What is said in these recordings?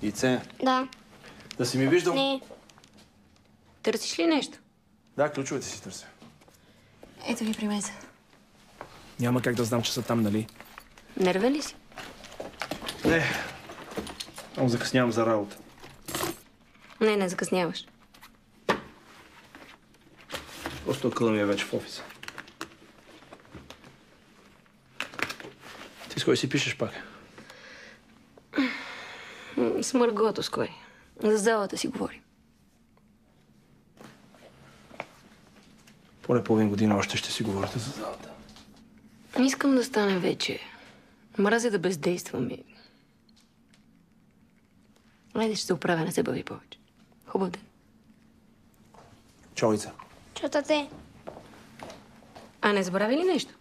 Ице? Да. Да си ми виждал? Не. Търсиш ли нещо? Да, ключовете си търся. Ето ги при мен. Няма как да знам, че са там, нали? Нервен ли си? Не. Само закъснявам за работа. Не закъсняваш. Просто акъла ми е вече в офиса. Ти с кой си пишеш пак? С Маргото скоро. За залата си говорим. Поне половин година още ще си говорите за залата. Искам да стане вече. Мразя да бездействам и... Айде, ще се оправя, не се бави повече. Хубав ден. Чао, Ица. Чао, тате. А не забрави ли нещо?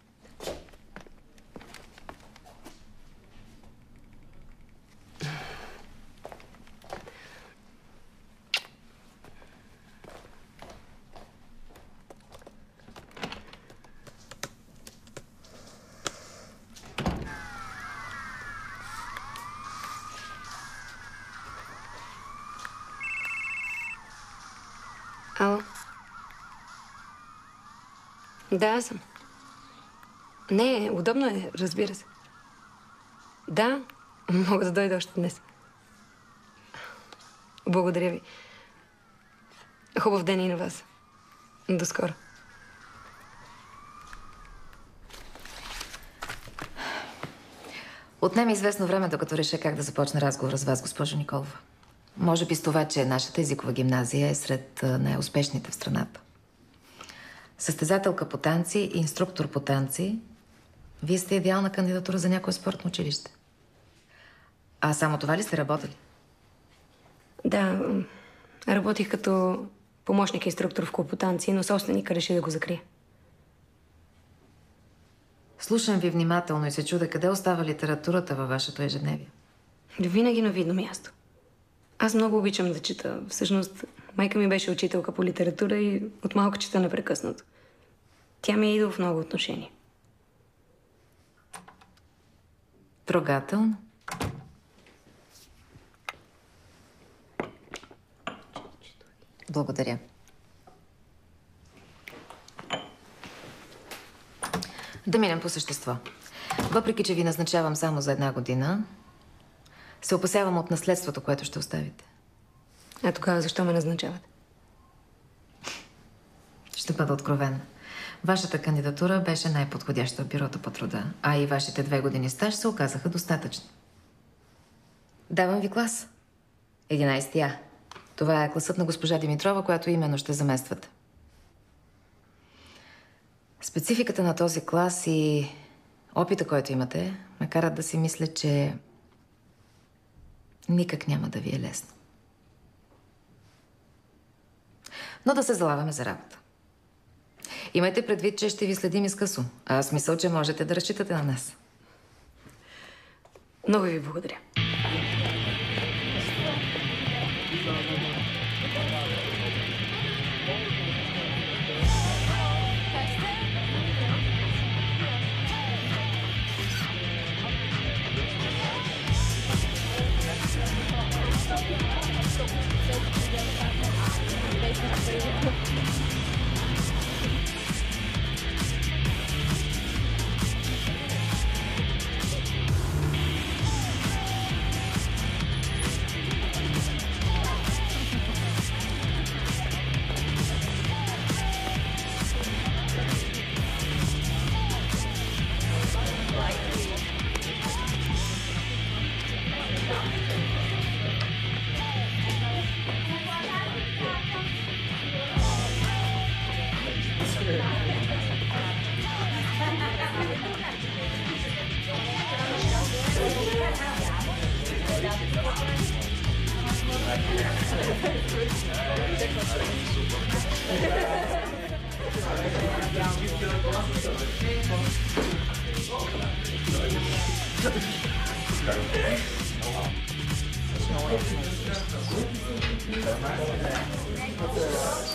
Ало? Да, аз съм. Не, удобно е, разбира се. Да, мога да дойда още днес. Благодаря ви. Хубав ден и на вас. До скоро. Отнеме известно време, докато реша как да започна разговор с вас, госпожо Николова. Може би с това, че нашата езикова гимназия е сред най-успешните в страната. Състезателка по танци и инструктор по танци, вие сте идеална кандидатура за някое спортно училище. А само това ли сте работили? Да, работих като помощник инструктор в клуб по танци, но собственика реши да го закрие. Слушам ви внимателно и се чудя къде остава литературата във вашето ежедневие. Винаги на видно място. Аз много обичам да чета. Всъщност, майка ми беше учителка по литература и от малко чета непрекъснато. Тя ми е идол в много отношения. Трогателно. Благодаря. Да минем по същество. Въпреки, че ви назначавам само за 1 година, се опасявам от наследството, което ще оставите. А тогава защо ме назначавате? Ще бъда откровена. Вашата кандидатура беше най-подходяща в бюрото по труда, а и вашите 2 години стаж се оказаха достатъчни. Давам ви клас. 11А. Това е класът на госпожа Димитрова, която именно ще замествате. Спецификата на този клас и Опита, който имате, ме карат да си мисля, че никак няма да ви е лесно. Но да се залавяме за работа. Имайте предвид, че ще ви следим изкъсо. А аз мисля, че можете да разчитате на нас. Много ви благодаря.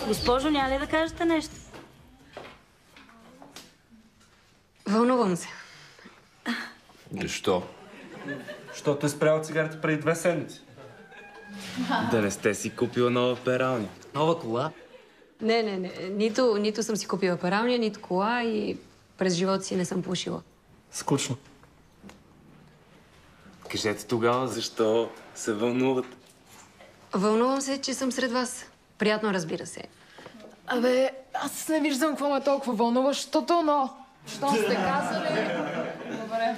Госпожо, няма ли да кажете нещо? Вълнувам се. Защо? Защото е спряла цигарите преди 2 седмици. Да не сте си купила нова пералня. Нова кола? Не. Нито съм си купила пералня, нито кола и през живота си не съм пушила. Скучно. Кажете тогава, защо се вълнуват? Вълнувам се, че съм сред вас. Приятно, разбира се. Абе, аз не виждам какво ме толкова вълнуващото, но... Що сте казали? Добре.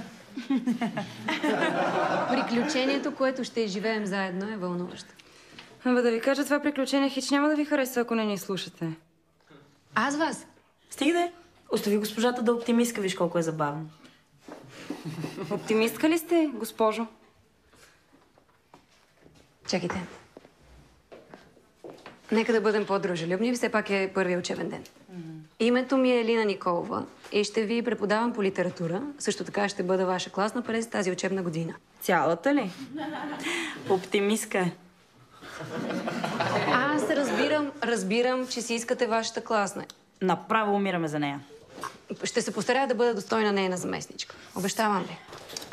Приключението, което ще изживеем заедно, е вълнуващо. Абе да ви кажа, това приключение хич няма да ви хареса, ако не ни слушате. Аз вас? Стига де. Остави госпожата да оптимистка, виж колко е забавно. Оптимистка ли сте, госпожо? Чакайте. Нека да бъдем по-дружелюбни, все пак е първият учебен ден. Името ми е Елина Николова и ще ви преподавам по литература. Също така ще бъда ваша класна през тази учебна година. Цялата ли? Оптимистка е. Аз разбирам, че си искате вашата класна. Направо умираме за нея. Ще се постарая да бъда достойна нейна заместничка. Обещавам ви.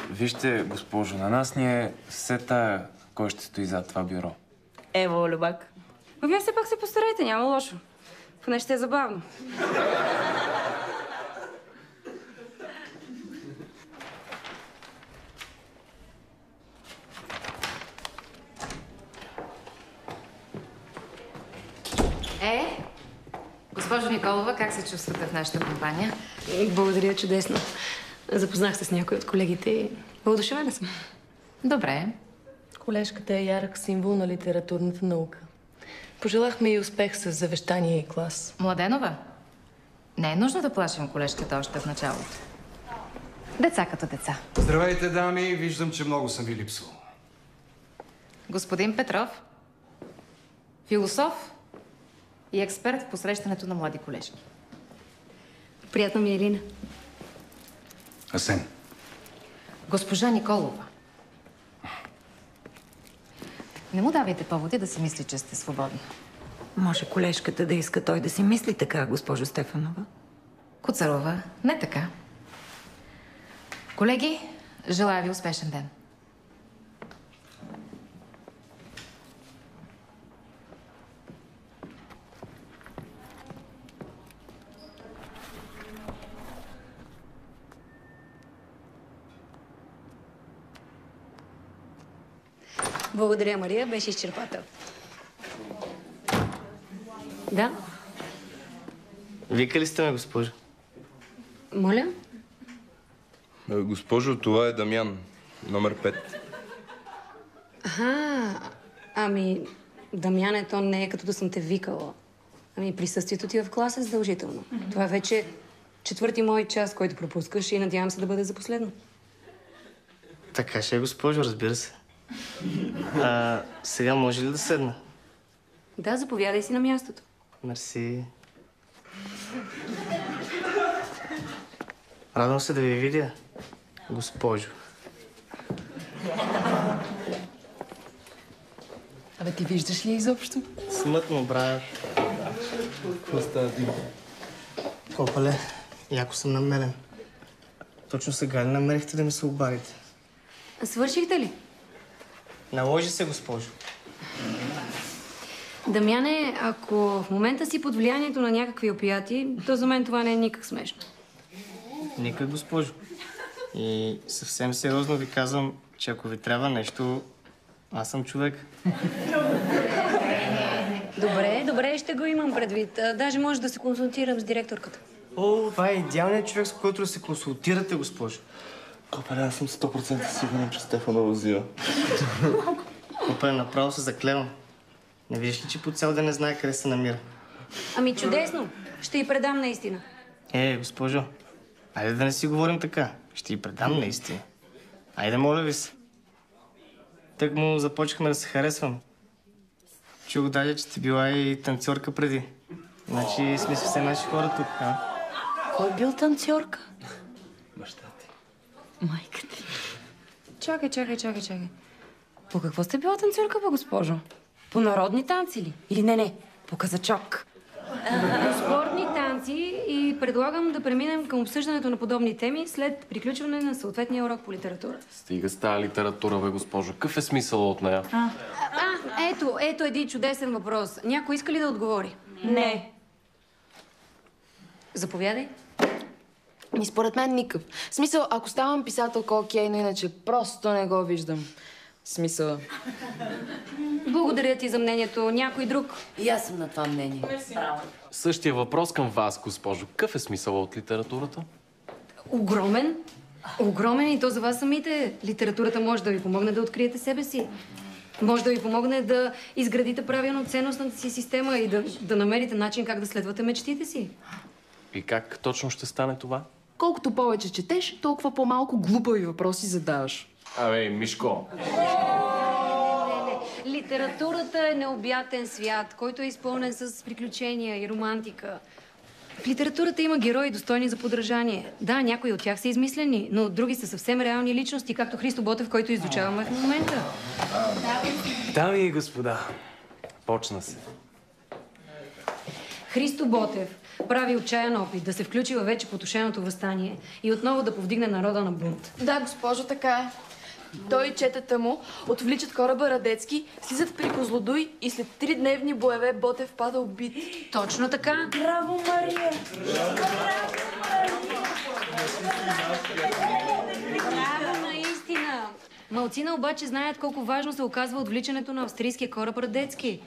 Вижте, госпожо, на нас ни е все тая, кой ще стои зад това бюро. Ево, Любак. Но вие все пак се постарайте, няма лошо. Поне ще е забавно. Госпожо Николова, как се чувствате в нашата компания? Благодаря, чудесно. Запознах се с някой от колегите и въодушевена съм. Добре. Колежката е ярък символ на литературната наука. Пожелахме и успех с завещание и клас. Младенова, не е нужно да плашим колежката още в началото. Деца като деца. Здравейте, дами! Виждам, че много съм ви липсвал. Господин Петров, философ и експерт в посрещането на млади колежки. Приятно ми е, Елина. Асен. Госпожа Николова. Не му давайте поводи да си мисли, че сте свободна. Може колежката да иска той да си мисли така, госпожо Стефанова? Куцарова, не така. Колеги, желая ви успешен ден. Благодаря, Мария. Беше изчерпателно. Да? Вика ли сте ме, госпожо? Моля? Госпожо, това е Дамян, номер 5. Ами, Дамяне, то не е като да съм те викала. Ами, присъствието ти в класа е задължително. Това вече Четвърти мой час, който пропускаш и надявам се да бъде за последно. Така ще е, госпожо, разбира се. Сега може ли да седна? Да, заповядай си на мястото. Мерси. Радвам се да ви видя, госпожо. Абе, ти виждаш ли изобщо? Смътно, брат. Какво става, Дима? Опале, яко съм намерен. Точно сега ли намерихте да ми се обадите? Свършихте ли? Наложи се, госпожо. Дамяне, ако в момента си под влиянието на някакви опияти, то за мен това не е никак смешно. Никак, госпожо. И съвсем сериозно ви казвам, че ако ви трябва нещо, аз съм човек. Добре, ще го имам предвид. Даже може да се консултирам с директорката. О, това е идеалният човек, с който да се консултирате, госпожо. Копеле, аз съм 100% сигурен, че Стефанова взива. Копеле, направо се заклевам. Не виждаш ли, че по цял ден не знае къде се намира? Ами чудесно! Ще й предам наистина. Госпожо, айде да не си говорим така. Ще й предам наистина. Айде, моля ви се. Тък му започнахме да се харесвам. Чух даже, че сте била и танцорка преди. Значи сме съвсем наши хора тук, а? Кой бил танцорка? Баща ти. Майка ти. Чакай. По какво сте била танцорка, бе, госпожо? По народни танци ли? Или не, по казачок? По спортни танци и предлагам да преминем към обсъждането на подобни теми след приключване на съответния урок по литература. Стига с тази литература, бе, госпожо. Какъв е смисъл от нея? Ето един чудесен въпрос. Някой иска ли да отговори? Не. Заповядай. И според мен никакъв. В смисъл, ако ставам писателка, окей, но иначе просто не го виждам. В смисъл. Благодаря ти за мнението. Някой друг? И аз съм на това мнение. Същия въпрос към вас, госпожо. Какъв е смисъл от литературата? Огромен и то за вас самите. Литературата може да ви помогне да откриете себе си. Може да ви помогне да изградите правилно ценностната си система и да намерите начин как да следвате мечтите си. И как точно ще стане това? Колкото повече четеш, толкова по-малко глупави въпроси задаваш. Абе, Мишко. Литературата е необятен свят, който е изпълнен с приключения и романтика. В литературата има герои, достойни за подражание. Да, някои от тях са измислени, но други са съвсем реални личности, както Христо Ботев, който изучаваме в момента. Дами и господа, почна се. Христо Ботев прави отчаян опит да се включи във вече потушеното въстание и отново да повдигне народа на бунт. Да, госпожо, така е. Той и четата му отвличат кораба Радецки, слизат при Козлодуй и след 3-дневни боеве Ботев пада убит. Точно така. Браво, Мария! Браво, наистина! Малцина обаче знаят колко важно се оказва отвличането на австрийския кораб Радецки.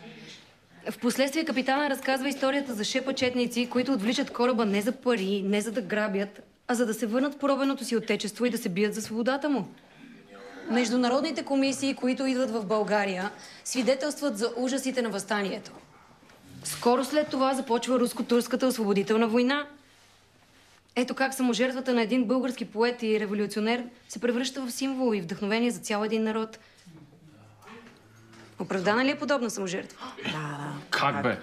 Впоследствие капитана разказва историята за шепа-четници, които отвличат кораба не за пари, не за да грабят, а за да се върнат в поробеното си отечество и да се бият за свободата му. Международните комисии, които идват в България, свидетелстват за ужасите на въстанието. Скоро след това започва руско-турската освободителна война. Ето как саможертвата на един български поет и революционер се превръща в символ и вдъхновение за цял един народ. Оправдана ли е подобна саможертва? Как бе?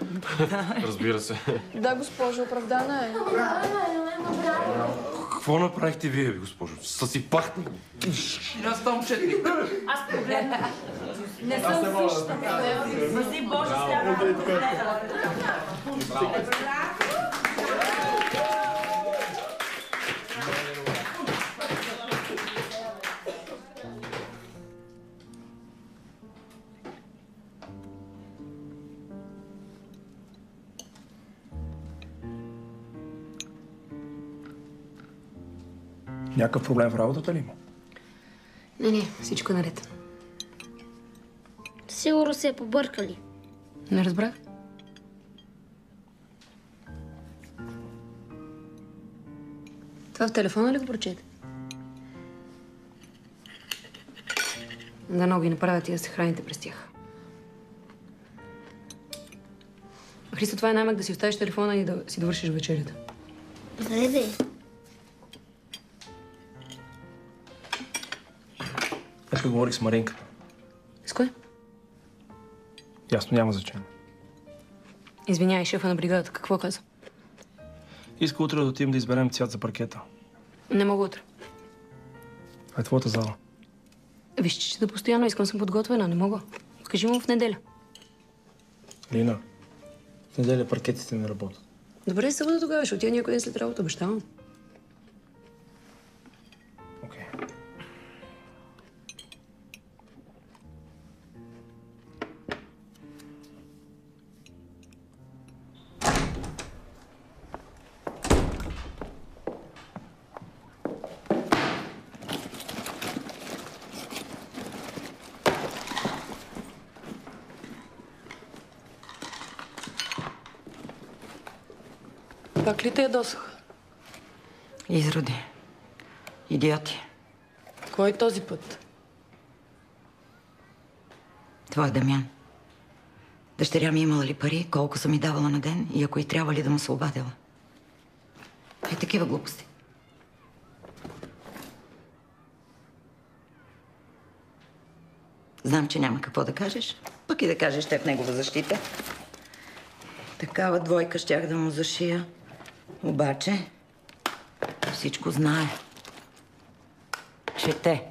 Разбира се. Да, госпожо, оправдана е. Какво направихте вие, госпожо? Съсипахте го. Аз там четни. Аз погледнах. Не съм същата. Възи Боже, Някакъв проблем в работата ли има? Не, всичко е наред. Сигурно се е побъркали. Не разбрах. Това в телефона ли го прочете? Дано ги направят и да се храните през тях. Христо, това е наймък да си оставиш телефона и да си довършиш вечерята. Добре, бе. Тук говорих с Маринка. С кой? Ясно, няма значение. Извинявай, шефа на бригадата. Какво каза? Иска утре да отидем да изберем цвят за паркета. Не мога утре. А е твоята зала. Виж, че да постоянно искам съм подготвена. Не мога. Кажи му в неделя. Лина, в неделя паркетите не работят. Добре, събота тогава. Ще отида някой ден след работа, обещавам. Окей. Пак ли те ядосах? Изроди. Идиоти. Кой е този път? Това е Дамян. Дъщеря ми имала ли пари, колко съм ми давала на ден и ако и трябва ли да му се обадила. Е, такива глупости. Знам, че няма какво да кажеш, пък и да кажеш те в негова защита. Такава двойка щях да му зашия. Обаче всичко знае. Чете.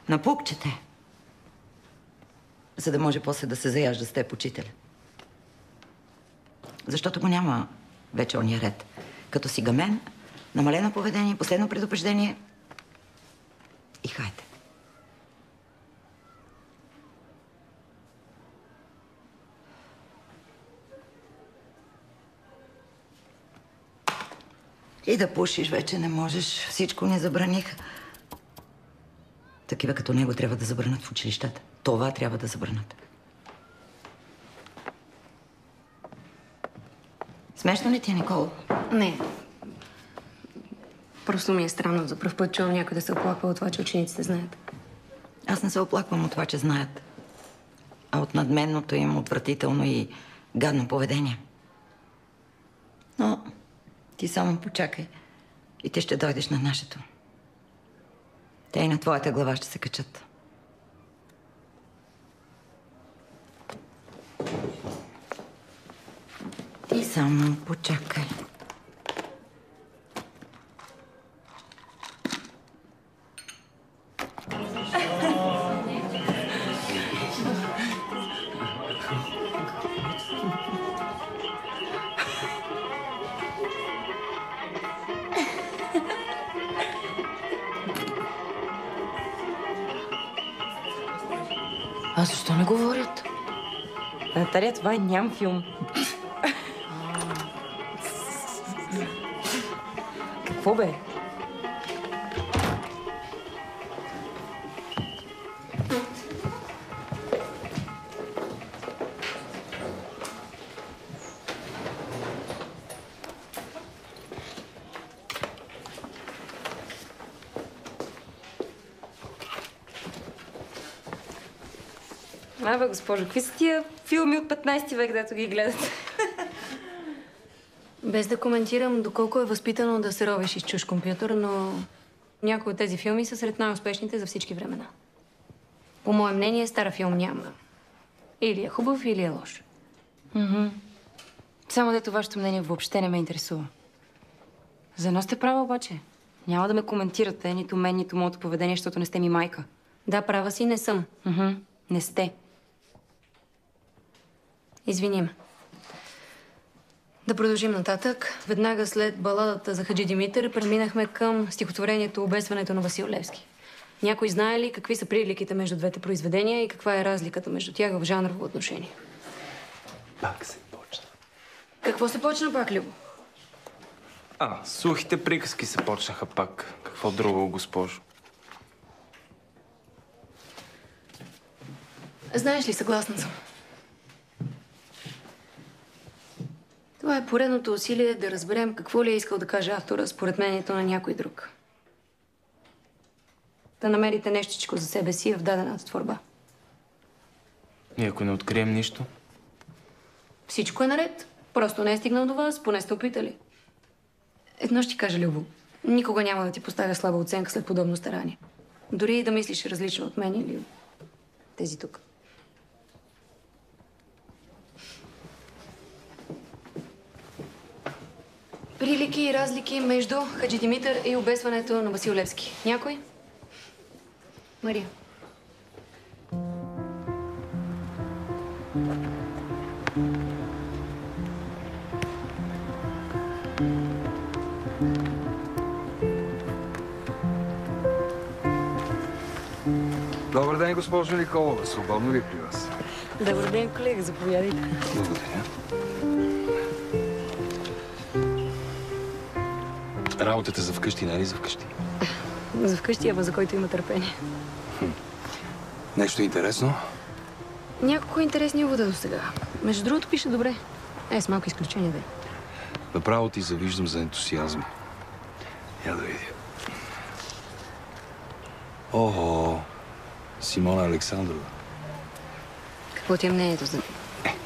Напук чете. За да може после да се заяжда с теб учителя. Защото го няма вече ония ред. Като си гамен, намалено поведение, последно предупреждение и хайде. И да пушиш вече не можеш. Всичко ни забраниха. Такива като него трябва да забранят в училищата. Това трябва да забранят. Смешно ли ти е, Николо? Не. Просто ми е странно. За пръв път чувам някой да се оплаква от това, че учениците знаят. Аз не се оплаквам от това, че знаят. А от надменното им отвратително и гадно поведение. Но ти само почакай и ти ще дойдеш на нашето. Те и на твоята глава ще се качат. Ти само почакай. А защо не говорят? Наталия, това е ням филм. Какво бе? Абе, госпожо, какви са тия филми от 15 век, дето ги гледат? Без да коментирам доколко е възпитано да се ровиш из чуж компютър, но някои от тези филми са сред най-успешните за всички времена. По мое мнение, стара филм няма. Или е хубав, или е лош. Само дето вашето мнение въобще не ме интересува. За едно сте права обаче. Няма да ме коментирате, нито мен, нито моето поведение, защото не сте ми майка. Да, права си, не съм. Не сте. Извини ме. Да продължим нататък. Веднага след баладата за Хаджи Димитър преминахме към стихотворението "Обесването" на Васил Левски. Някой знае ли какви са приликите между двете произведения и каква е разликата между тях в жанрово отношение? Пак се почна. Какво се почна пак, Любо? Сухите приказки се почнаха пак. Какво друго, госпожо? Знаеш ли, съгласна съм. Това е поредното усилие да разберем какво ли е искал да каже автора според мнението на някой друг. Да намерите нещичко за себе си в дадената творба. И ако не открием нищо? Всичко е наред. Просто не е стигнал до вас, поне сте опитали. Едно ще ти кажа, Любо. Никога няма да ти поставя слаба оценка след подобно старание. Дори и да мислиш различно от мен или тези тук. Прилики и разлики между Хаджи Димитър и обесването на Васил Левски. Някой? Мария. Добър ден, госпожо Николова. Свободно ли при вас? Добър ден, колега. Заповядайте. Благодаря. Работата за вкъщи, нали за вкъщи? За вкъщи, ама за който има търпение. Нещо интересно? Няколко интересни увода до сега. Между другото, пише добре. С малко изключение, да е. Направо ти завиждам за ентусиазма. Я да видя. Ого! Симона Александрова. Какво ти е мнението за...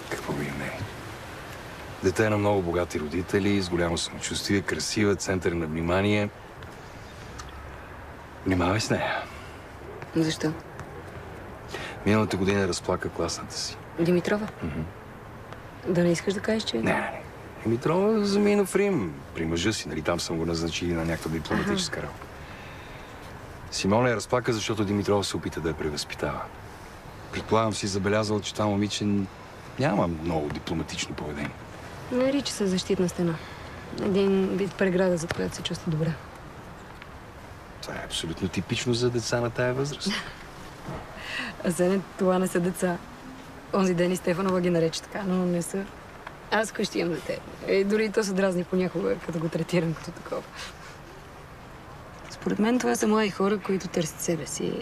Какво ми е мнението? Дете на много богати родители, с голямо самочувствие, красива, център на внимание. Внимавай с нея. Защо? Миналата година разплака класната си. Димитрова? Да не искаш да кажеш, че... Не. Димитрова замина в Рим. При мъжа си, нали? Там съм го назначили на някаква дипломатическа работа. Симона я разплака, защото Димитрова се опита да я превъзпитава. Предполагам си забелязал, че това момиче няма много дипломатично поведение. Нарича се защитна стена. Един вид преграда, за която се чувства добре. Това е абсолютно типично за деца на тая възраст. А сега това не са деца. Онзи ден и Стефанова ги нарече така, но не са. Аз вкъщи имам дете. Дори и то се дразни понякога, като го третирам като такова. Според мен това са млади хора, които търсят себе си.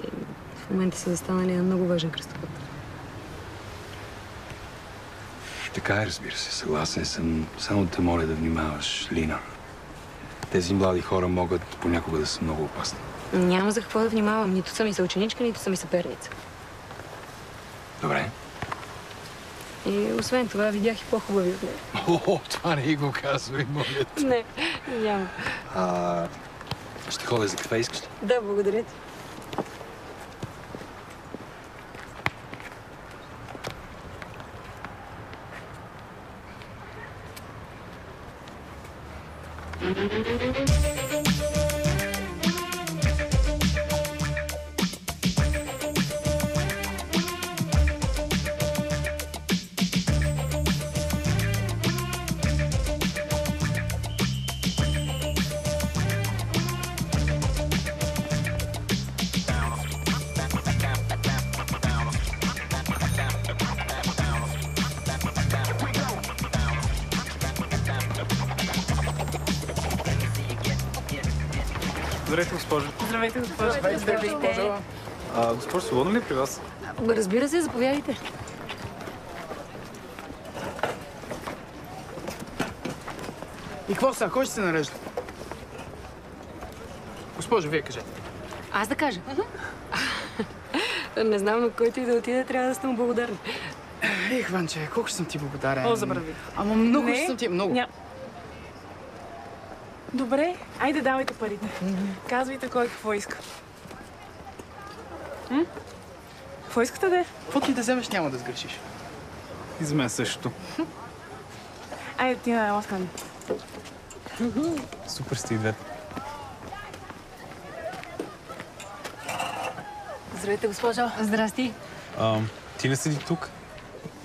В момента са застанали на много важен кръстопът. Така е, разбира се. Съгласен съм. Само те моля да внимаваш, Лина. Тези млади хора могат понякога да са много опасни. Няма за какво да внимавам. Нито съм и съученичка, нито съм и съперница. Добре. И освен това, видях и по-хубави от нея. О, това не го казвай, моля те. Не, няма. Ще ходя за кафе, искаш ли? Да, благодаря ти. Здравейте, госпожо. Здравейте, госпожо. Здравейте, госпожо. Госпожо, свободно ли е при вас? Разбира се, заповядайте. И какво сега? Кой ще се нарежда? Госпожо, вие кажете. Аз да кажа? Не знам, на който и да отида, трябва да сте му благодарен. Ех, Ванче, колко ще съм ти благодарен. О, забрави. Ама много ще съм ти... Много. Добре, айде давайте парите. Казвайте кой какво иска. Какво искате да е? Каквото и да вземеш, няма да сгрешиш. И за мен същото. Айде, ти на ласкане. Супер сте и двете. Здравейте, госпожо. Здрасти. Ти ли седи тук?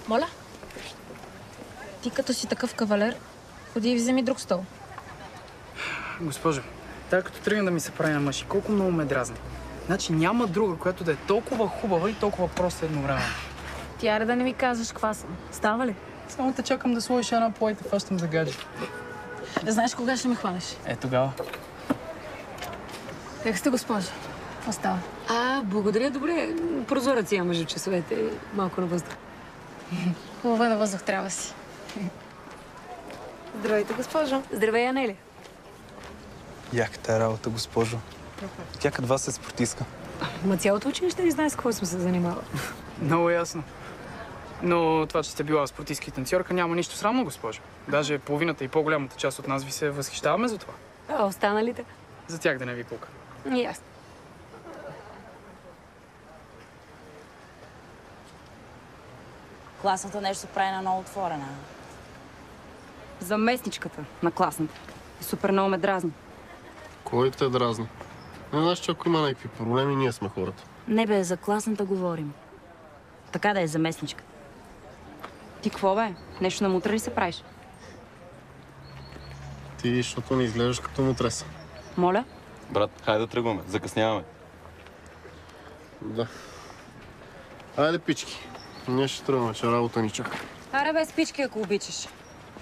Моля? Ти като си такъв кавалер, ходи и вземи друг стол. Госпожо, тая като тръгна да ми се прави на мъж и колко много ме дразни. Значи няма друга, която да е толкова хубава и толкова проста едновременно. Ти аре да не ми казваш каква съм. Става ли? Само те чакам да сложиш една по и те фащам за гадже. Знаеш кога ще ме хванеш? Тогава. Как сте, госпожо? Какво става? Благодаря, добре. Прозорец има между часовете. Малко на въздух. Хубаво на въздух трябва си. Здравейте, госпожо. Здравей, Анели. Яката е работа, госпожо. Тя като вас е спортистка. Ма цялото училище ли знае с какво съм се занимавала? Много ясно. Но това, че сте била спортистка и танцорка, няма нищо срамно, госпожо. Даже половината и по-голямата част от нас ви се възхищаваме за това. А останалите? За тях да не ви пука. Ясно. Класната нещо прави на много отворена. Заместничката на класната. Супер много ме дразни. Кой те дразни? Не знаеш, че ако има някакви проблеми, ние сме хората. Не бе, за класната говорим. Така да е заместничка. Ти какво бе? Нещо на мутра ли се правиш? Ти, защото не изглеждаш като мутреса. Моля? Брат, хайде да тръгваме. Закъсняваме. Да. Айде, пички. Ние ще тръгваме, че работа ни чака. Аре бе, спички, ако обичаш.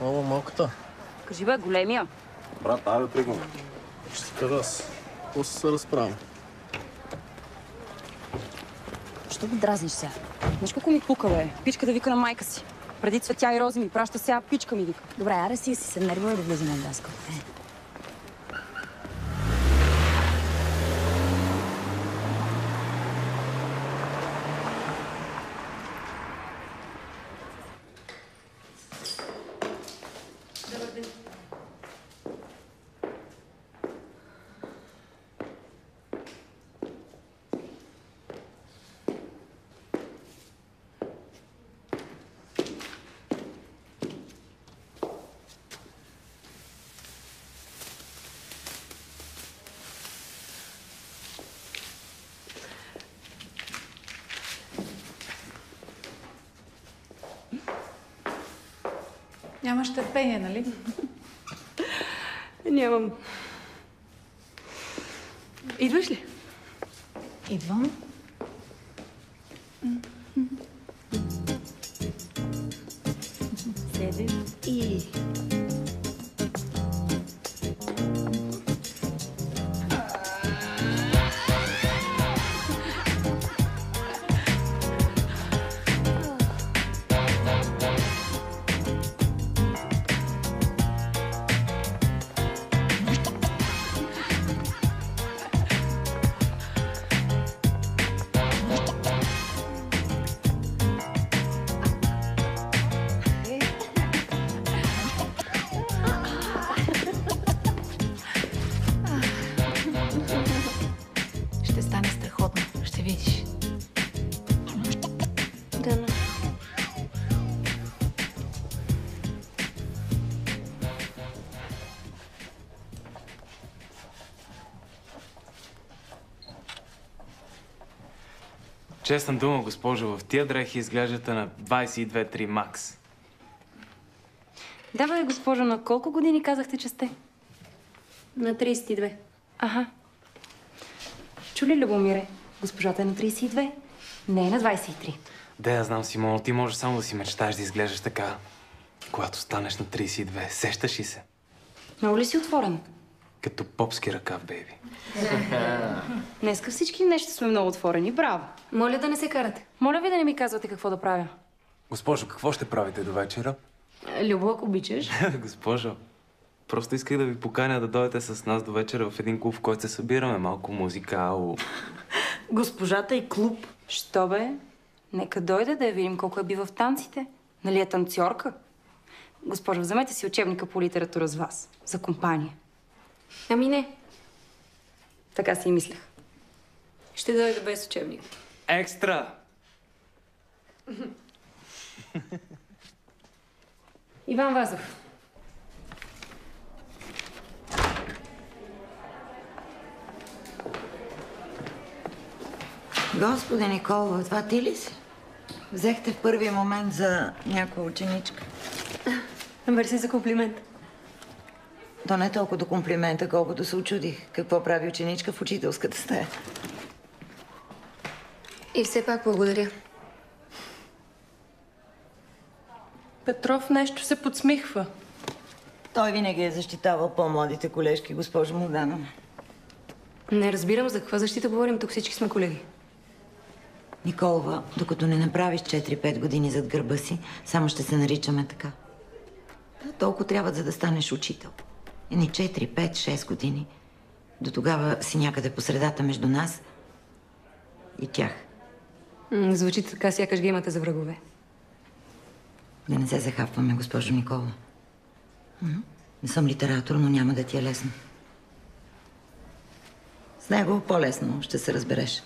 Ама малката. Кажи бе, големия. Брат, айде да тръгваме. Ще си кажа аз. После се разправим. Що го дразниш сега? Знаеш колко ми пука, бе? Пичка да вика на майка си. Преди цветя и рози ми праща, сега пичка ми вика. Добре, аре си се нервува да влизаме в даска. Нямаш търпение, нали? Нямам. Идваш ли? Идвам. Седи и... Ще стане страхотно. Ще видиш. Да. Честна дума, госпожо, в тия дрехи изглеждате на 22-3 макс. Да, бе, госпожо, на колко години казахте, че сте? На 32. Аха. Чули, Любомире? Госпожата е на 32. Не е на 23. Да, я знам, Симон, ти може само да си мечтаеш да изглеждаш така, когато станеш на 32. Сещаш ли се? Много ли си отворен? Като попски ръкав, бейби. Днеска всички нещо сме много отворени. Браво! Моля да не се карате. Моля ви да не ми казвате какво да правя. Госпожо, какво ще правите до вечера? Любо, ако обичаш. Госпожо, просто исках да ви поканя да дойдете с нас до вечера в един клуб, в който се събираме. Малко музика, ало. Госпожата и клуб. Що бе? Нека дойде да я видим колко е бива в танците. Нали е танцорка? Госпожо, вземете си учебника по литература с вас. За компания. Ами не. Така си и мислех. Ще дойда без учебник. Екстра! Иван Вазов. Господи, Никола, това ти ли си? Взехте в първия момент за някоя ученичка. Мерси за комплимент. То не толкова до комплимента, колкото се очудих. Какво прави ученичка в учителската стая? И все пак благодаря. Петров нещо се подсмихва. Той винаги е защитавал по-младите колежки, госпожо Моданова. Не разбирам за каква защита говорим. Тук всички сме колеги. Николова, докато не направиш 4-5 години зад гърба си, само ще се наричаме така. Толкова трябва, за да станеш учител. Едни 4, 5, 6 години. До тогава си някъде по средата между нас и тях. Звучи така, сякаш ги имате за врагове. Да не се захапваме, госпожо Никола. Не съм литератор, но няма да ти е лесно. С него по-лесно ще се разбереш.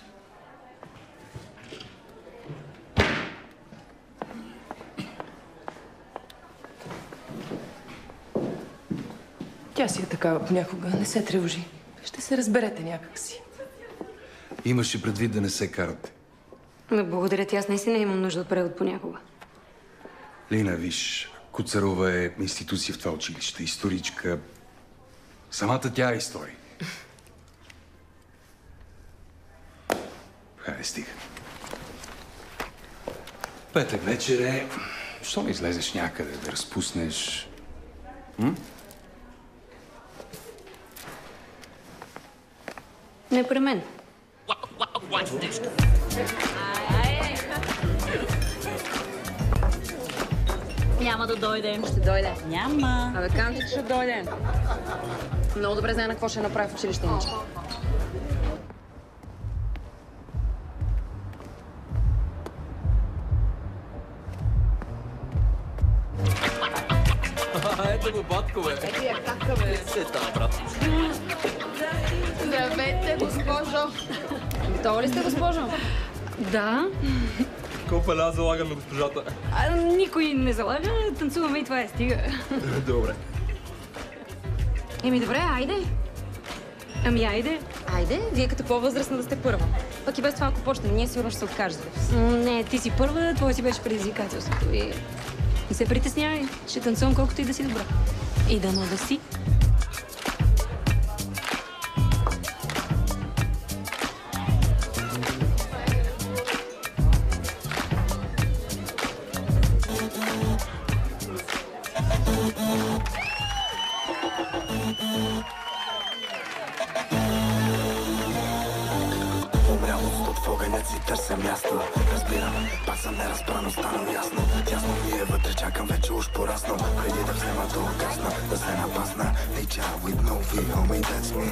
Тя си е такава понякога. Не се тревожи. Ще се разберете някакси. Имаше предвид да не се карате. Но благодаря ти, аз наистина имам нужда от превод понякога. Лина, виж, Куцарова е институция в това училище, историчка. Самата тя е история. Хайде, стига. Петък вечер е. Що не излезеш някъде да разпуснеш? Непременно. Няма да дойде. Ще дойде. Няма. Абе, казвам ти, че ще дойде. Много добре знае на какво ще направи в училище, иначе. Ето го, батко, бе. Ето я кака, бе. Се та, брат. Здравейте, госпожо. Готова ли сте, госпожо? Да. Колко пеля залагаме госпожата? Никой не залага, танцуваме и това е, стига. Добре. Еми, добре, айде. Ами, айде. Айде, вие като по-възрастна да сте първа. Пък и без това, ако почне, ние сигурно ще се откажете. Не, ти си първа, твой си беше предизвикателството. И не се притеснявай, ще танцувам колкото и да си добра. И дано да си. Умрялост от огънят си търся място. Разбирам, пак съм неразбран, останал ясно. Тясно ми е вътре, чакам вече уж пораснал. Преди да взема да угасна, да се напасна. Nature with no V, homie, that's me.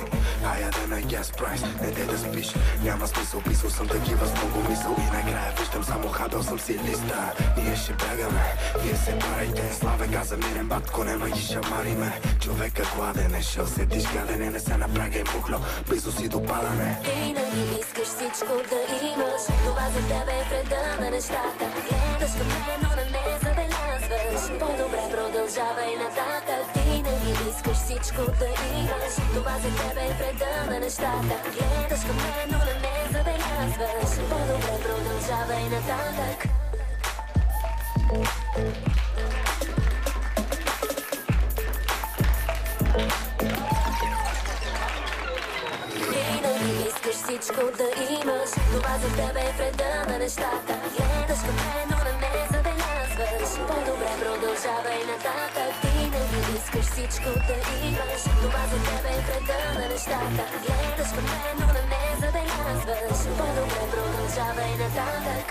Higher than a gas price, не де да спиш. Няма смисъл, писал съм такива с много мисъл. И накрая виждам само хабел, съм си листа. Ние ще бягаме, вие се парайте. Славе газа мирен, батко, нема ги шамариме. Човека гладен е, шъл седиш гадене. Не се напрягай, мухло, близо си до падане. Винаги искаш всичко да имаш. Това за тебе е вреда на нещата. Гледаш към мен, но не забелязваш. По-добре продължавай нататък. Винаги искаш всичко да имаш. Това за тебе е вреда на нещата. Гледаш към мен, но не забелязваш. По-добре продължавай нататък. Винаги искаш всичко да имаш. Това за тебе е вреда на нещата. Гледаш към мен, но не забелязваш. По-добре продължавай нататък. Винаги искаш всичко да имаш. Това за тебе е вреда на нещата. Гледаш към мен, но не забелязваш. По-добре продължавай нататък.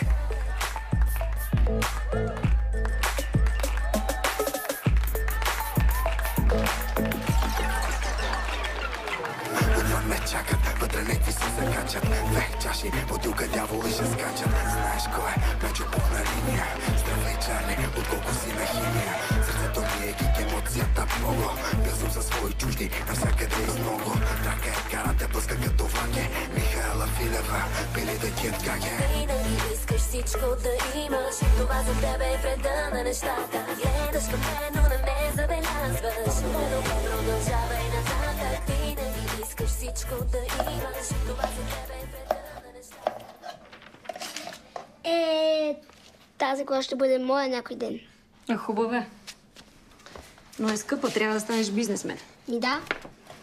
Отвън ме чакат, вътре некви се закачат. Две чаши, бутилка, дявол и ще скачат. Знаеш кой е, мечо пухна линия. Здравей, Чарли, от колко си на химия. Сърцето ми е гик, емоцията много. Бил съм със свои чужди, навсякъде из много. Трака е карате, блъска като ваке. Михаела Филева, пили да кият как е. Винаги искаш всичко да имаш. Това за тебе е вреда на нещата. Гледаш към мен, но не забелязваш. По-добре продължавай нататък. Винаги искаш всичко да имаш. Това за тебе е вреда на нещата. Тази кола ще бъде моя някой ден. Хубаве. Но е скъпа, трябва да станеш бизнесмен. И да.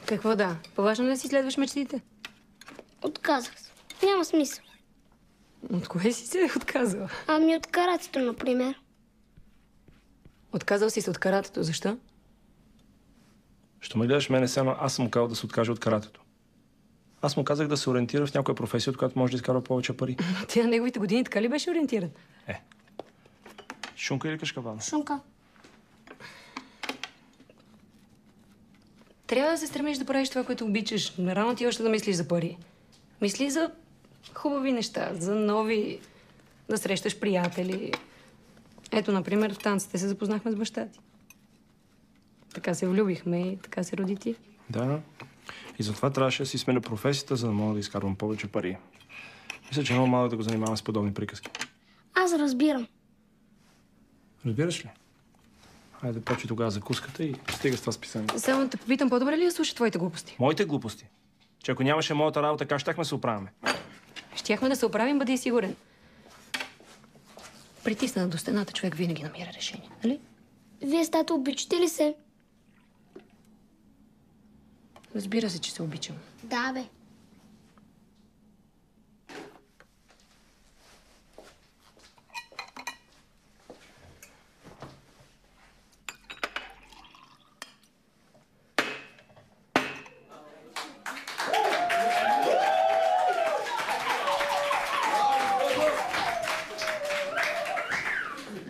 Какво да? По-важно да си следваш мечтите. Отказах се. Няма смисъл. От кое си се отказала? Ами от каратето, например. Отказал си се от каратето. Защо? Що ме гледаш мене само, аз съм му казал да се откаже от каратето. Аз му казах да се ориентира в някоя професия, от която може да изкарва повече пари. Ти на неговите години така ли беше ориентиран? Шунка или кашкавал? Шунка. Трябва да се стремиш да правиш това, което обичаш. Не рано ти още да мислиш за пари. Мисли за хубави неща, за нови... да срещаш приятели. Ето, например, в танците се запознахме с баща ти. Така се влюбихме и така се роди ти. Да. И затова трябваше да си сменя професията, за да мога да изкарвам повече пари. Мисля, че много малко да го занимавам с подобни приказки. Аз разбирам. Разбираш ли? Хайде, почи тогава закуската и стига с това списание. Само те попитам, по-добре ли да слуша твоите глупости? Моите глупости? Че ако нямаше моята работа, как щяхме се оправяме? Щяхме да се оправим, бъди сигурен. Притисна до стената, човек винаги намира решение, нали? Вие с тато обичате ли се? Разбира се, че се обичам. Да, бе.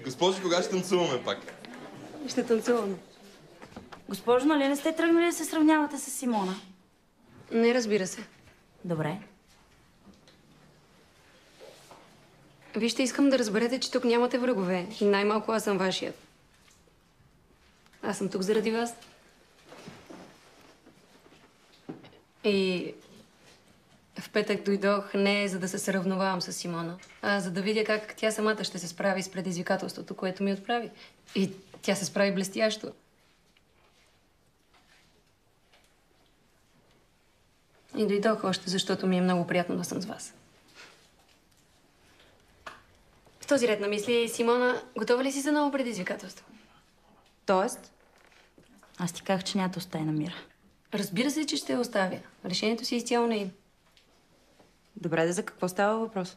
Госпожи, кога ще танцуваме пак? Ще танцуваме. Госпожо, нали не сте тръгнали да се сравнявате с Симона? Не, разбира се. Добре. Вижте, искам да разберете, че тук нямате врагове. Най-малко аз съм вашият. Аз съм тук заради вас. И в петък дойдох не за да се сравновавам с Симона, а за да видя как тя самата ще се справи с предизвикателството, което ми отправи. И тя се справи блестящо. И дойдох още, защото ми е много приятно да съм с вас. В този ред на мисли, Симона, готова ли си за ново предизвикателство? Тоест? Аз ти казах, че няма да оставя на Мира. Разбира се, че ще я оставя. Решението си е изцяло нейно. Добре, да за какво става въпрос?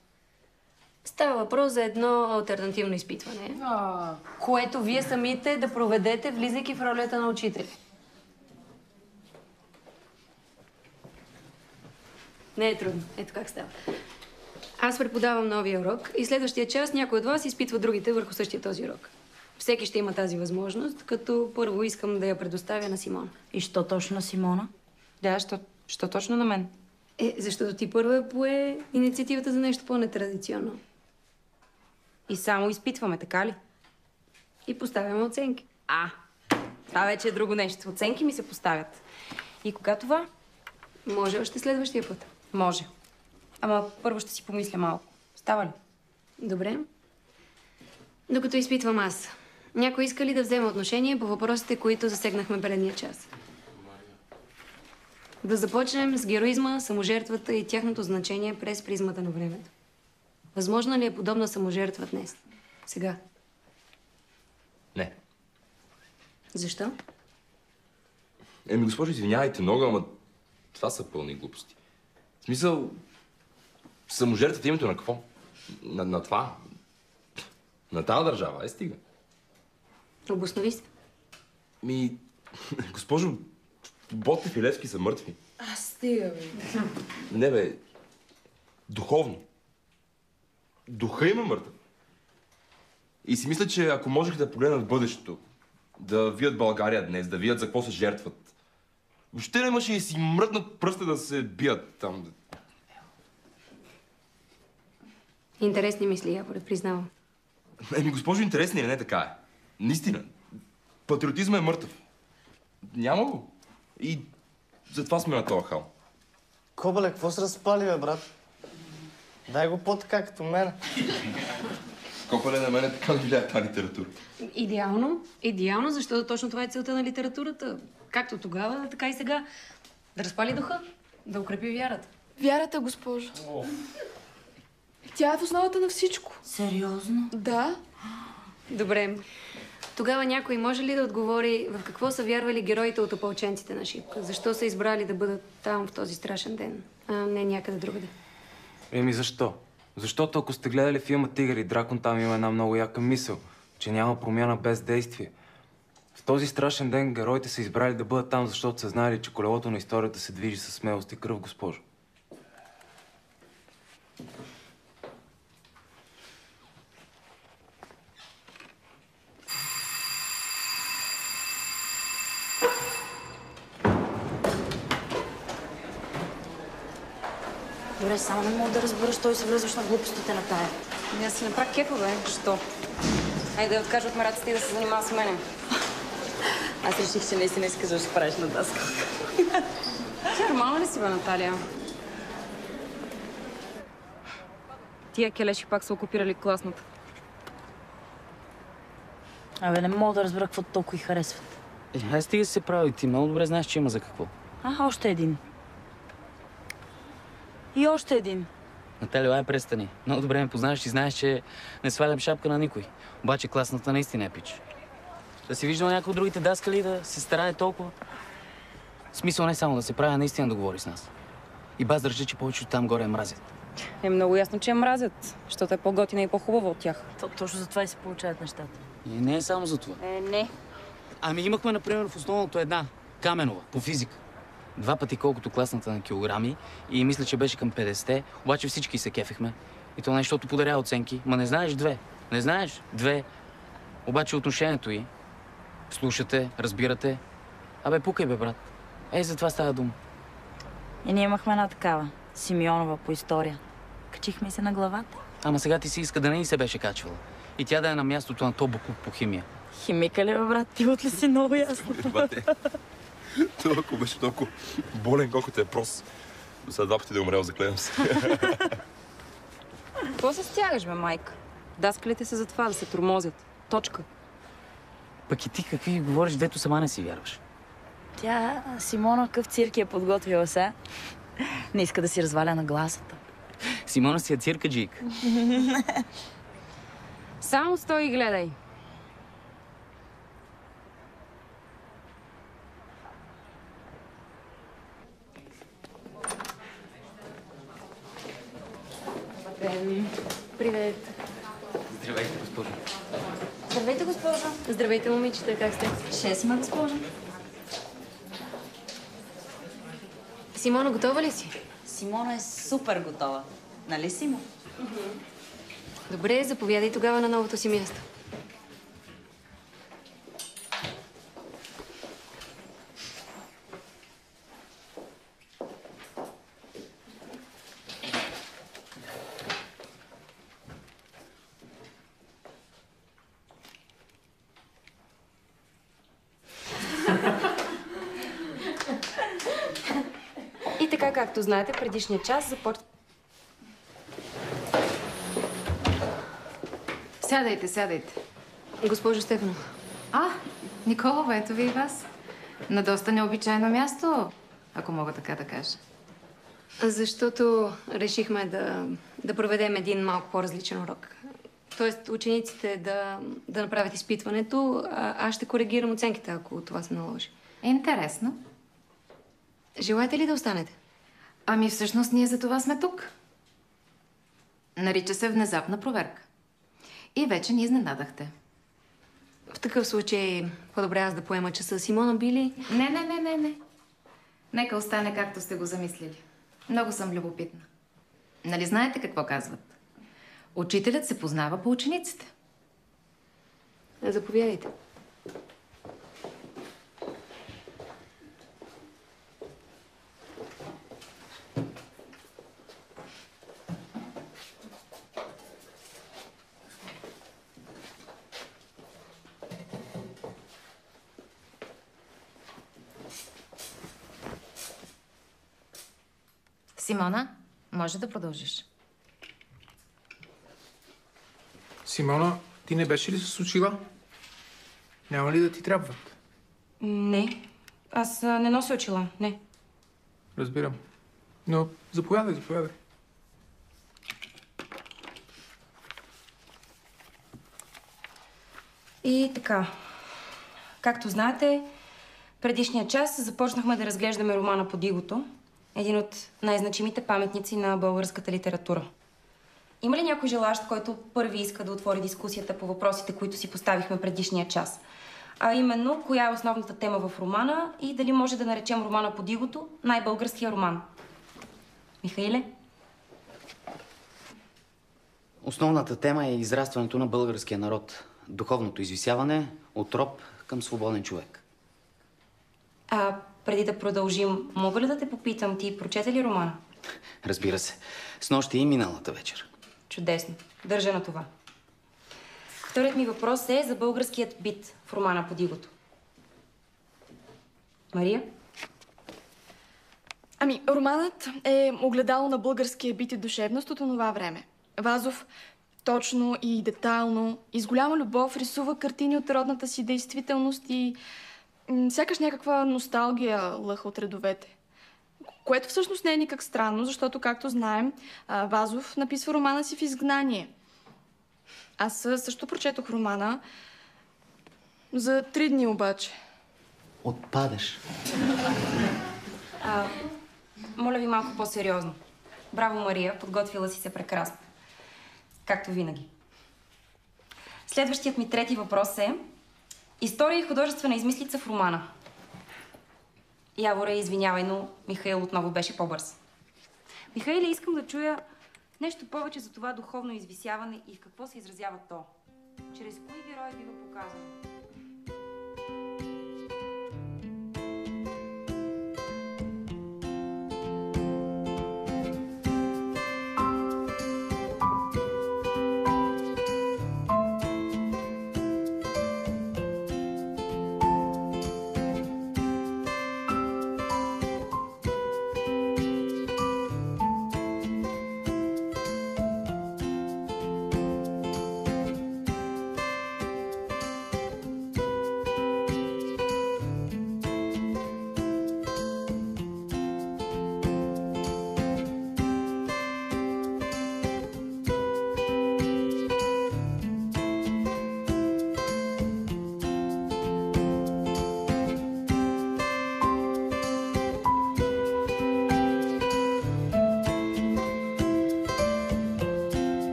Става въпрос за едно алтернативно изпитване, което вие самите да проведете, влизайки в ролята на учители. Не е трудно. Ето как става. Аз преподавам новия урок и следващия час някой от вас изпитва другите върху същия този урок. Всеки ще има тази възможност, като първо искам да я предоставя на Симона. И що точно на Симона? Да, що точно на мен? Защото ти първа пое инициативата за нещо по-нетрадиционно. И само изпитваме, така ли? И поставяме оценки. Това вече е друго нещо. Оценки ми се поставят. И кога това? Може още следващия път. Може. Ама първо ще си помисля малко. Става ли? Добре. Докато изпитвам аз. Някой иска ли да вземе отношение по въпросите, които засегнахме предния час? Да започнем с героизма, саможертвата и тяхното значение през призмата на времето. Възможно ли е подобна саможертва днес? Сега? Не. Защо? Госпожо, извинявайте много, ама това са пълни глупости. В смисъл, саможертвата името на какво? На това? На тази държава, стига. Обоснови се. Госпожо, Ботев и Левски са мъртви. Стига, бе. Не, бе. Духовно. Духа им е мъртъв. И си мисля, че ако можех да погледнат бъдещето, да видят България днес, да видят за какво се жертват, въобще нямаше и си мръднат пръста да се бият там. Интересни мисли, Япоре, признавам. Госпожо, интересни, не така е. Наистина. Патриотизма е мъртъв. Няма го. И затова сме на този хал. Кобеле, какво се разпали, бе, брат? Дай го по-така, като мен. Кобеле, на мене така влияе тази литература. Идеално. Идеално, защото точно това е целта на литературата. Както тогава, така и сега. Да разпали духа, да укрепи вярата. Вярата, госпожо. Тя е в основата на всичко. Сериозно? Да. Добре. Тогава някой може ли да отговори в какво са вярвали героите от опълченците на Шипка? Защо са избрали да бъдат там в този страшен ден, а не някъде другаде? Защо? Защото ако сте гледали филма Тигър и дракон, там има една много яка мисъл, че няма промяна без действие. В този страшен ден героите са избрали да бъдат там, защото са знаели, че колелото на историята се движи със смелост и кръв, госпожо. Добре, само не мога да разбера, що и се връзваш на глупостите на тая. Аз си направя кефа, бе. Що? Айде да откажа от мераците и да се занимава с мене. Аз реших, че наистина искаш да ще правиш на даска. Ти нормална ли си, бе, Наталия? Тия келеши пак са окупирали класната. Абе, не мога да разбера какво толкова и харесват. Ай, стига си се прави. Ти много добре знаеш, че има за какво. Още един. И още един. Наталия, ай, престани. Много добре ме познаваш и знаеш, че не свалям шапка на никой. Обаче класната наистина е пич. Да си виждал някой от другите даскали да се старае толкова. Смисъл не само да се прави, а наистина да говори с нас. И баз държа, че повечето там горе мразят. Е много ясно, че мразят, защото е по-готина и по-хубава от тях. Точно за това и се получават нещата. И не е само за това. Не. Ами имахме, например, в основното една. Каменова, по физика. 2 пъти колкото класната на килограми и мисля, че беше към 50-те, обаче всички се кефехме. И то не защото подаря оценки. Ма не знаеш 2. Не знаеш 2. Обаче отношението й. Слушате, разбирате. Абе, пукай, бе, брат. Ей, за това става дума. И ние имахме една такава. Симеонова по история. Качихме се на главата. Ама сега ти си иска да не ни се беше качвала. И тя да е на мястото на този буклук по химия. Химика ли, бе, брат? Ти от ли си много ясно? Това ако беше толкова болен, колкото е прост. До сега 2 пъти да е умрел, заклевам се. Какво се стягаш, бе, майка? Даскалите са за това, да се тормозят. Точка. Пък и ти какви говориш, дето сама не си вярваш. Тя, Симона, къв цирк е подготвила се. Не иска да си разваля на гласата. Симона си е циркаджийка. Само стой и гледай. Привет. Здравейте, госпожо. Здравейте, госпожо. Здравейте, момичета. Как сте? Шесима, госпожо. Симона, готова ли си? Симона е супер готова. Нали, Симо? Добре, заповядай тогава на новото си място. И така, както знаете, предишния час започва... Сядайте, сядайте. Госпожо Стефанова. Николова, ето ви и вас. На доста необичайно място, ако мога така да кажа. Защото решихме да проведем един малко по-различен урок. Тоест, учениците да направят изпитването, а аз ще коригирам оценките, ако това се наложи. Интересно. Желаете ли да останете? Ами всъщност ние за това сме тук. Нарича се внезапна проверка. И вече ни изненадахте. В такъв случай по-добре аз да поема часа. Симона би ли? Не. Нека остане както сте го замислили. Много съм любопитна. Нали знаете какво казват? Учителят се познава по учениците. Заповядайте. Симона, може да продължиш. Симона, ти не беше ли с очила? Няма ли да ти трябват? Не. Аз не нося очила. Не. Разбирам. Но заповядай. И така. Както знаете, предишния час започнахме да разглеждаме романа Под игото. Един от най-значимите паметници на българската литература. Има ли някой желащ, който първи иска да отвори дискусията по въпросите, които си поставихме предишния час? А именно, коя е основната тема в романа и дали може да наречем романа Под игото най-българския роман? Михаиле? Основната тема е израстването на българския народ. Духовното извисяване от роб към свободен човек. Преди да продължим, мога ли да те попитам, ти прочете ли романа? Разбира се. Снощи и миналата вечер. Чудесно. Държа на това. Вторият ми въпрос е за българският бит в романа Под игото. Мария? Ами, романът е огледало на българския бит и душевност от онова време. Вазов точно и детайлно и с голяма любов рисува картини от родната си действителност и сякаш някаква носталгия лъха от редовете. Което всъщност не е никак странно, защото, както знаем, Вазов написва романа си в изгнание. Аз също прочетох романа за 3 дни обаче. Отпадаш. Моля ви малко по-сериозно. Браво, Мария, подготвила си се прекрасно. Както винаги. Следващият ми трети въпрос е история и художествена измислица в романа. Яворе, извинявай, но Михаил отново беше по-бърз. Михаиле, искам да чуя нещо повече за това духовно извисяване и в какво се изразява то. Чрез кои герои бива показано?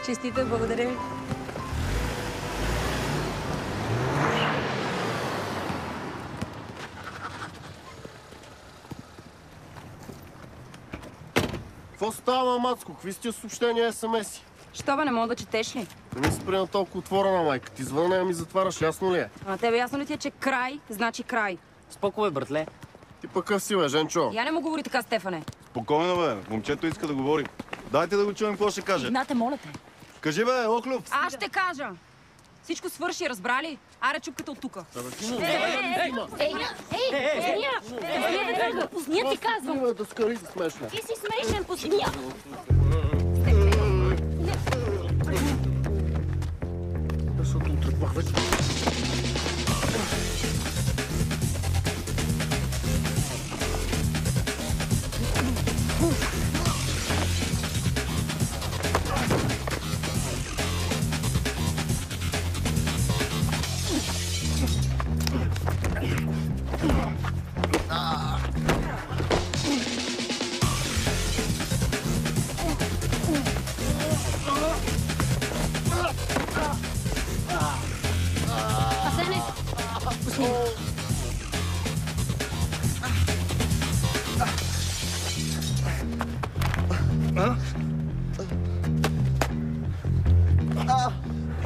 Честита, благодаря ви. Какво става, Мацко? Какви сте съобщения СМС-и? Що бе, не мога да четеш ли? Не ми се приема толкова отворена, майка. Ти звъна и ми затваряш, ясно ли е? А на тебе ясно ли ти е, че край значи край? Споко, братле. Ти пък къв си, бе, Женчо? Я не му говори така, Стефане. Спокойно, бе. Момчето иска да говори. Дайте да го чуем какво ще каже. Игнате, моля те. Кажи, бе, Охлюв. Аз ще кажа. Всичко свърши, разбрали? Аре чупката от тука. Пусния ти казвам. Да скари си смешна. Ти си смешен, пусния. Защото отръпвах вече.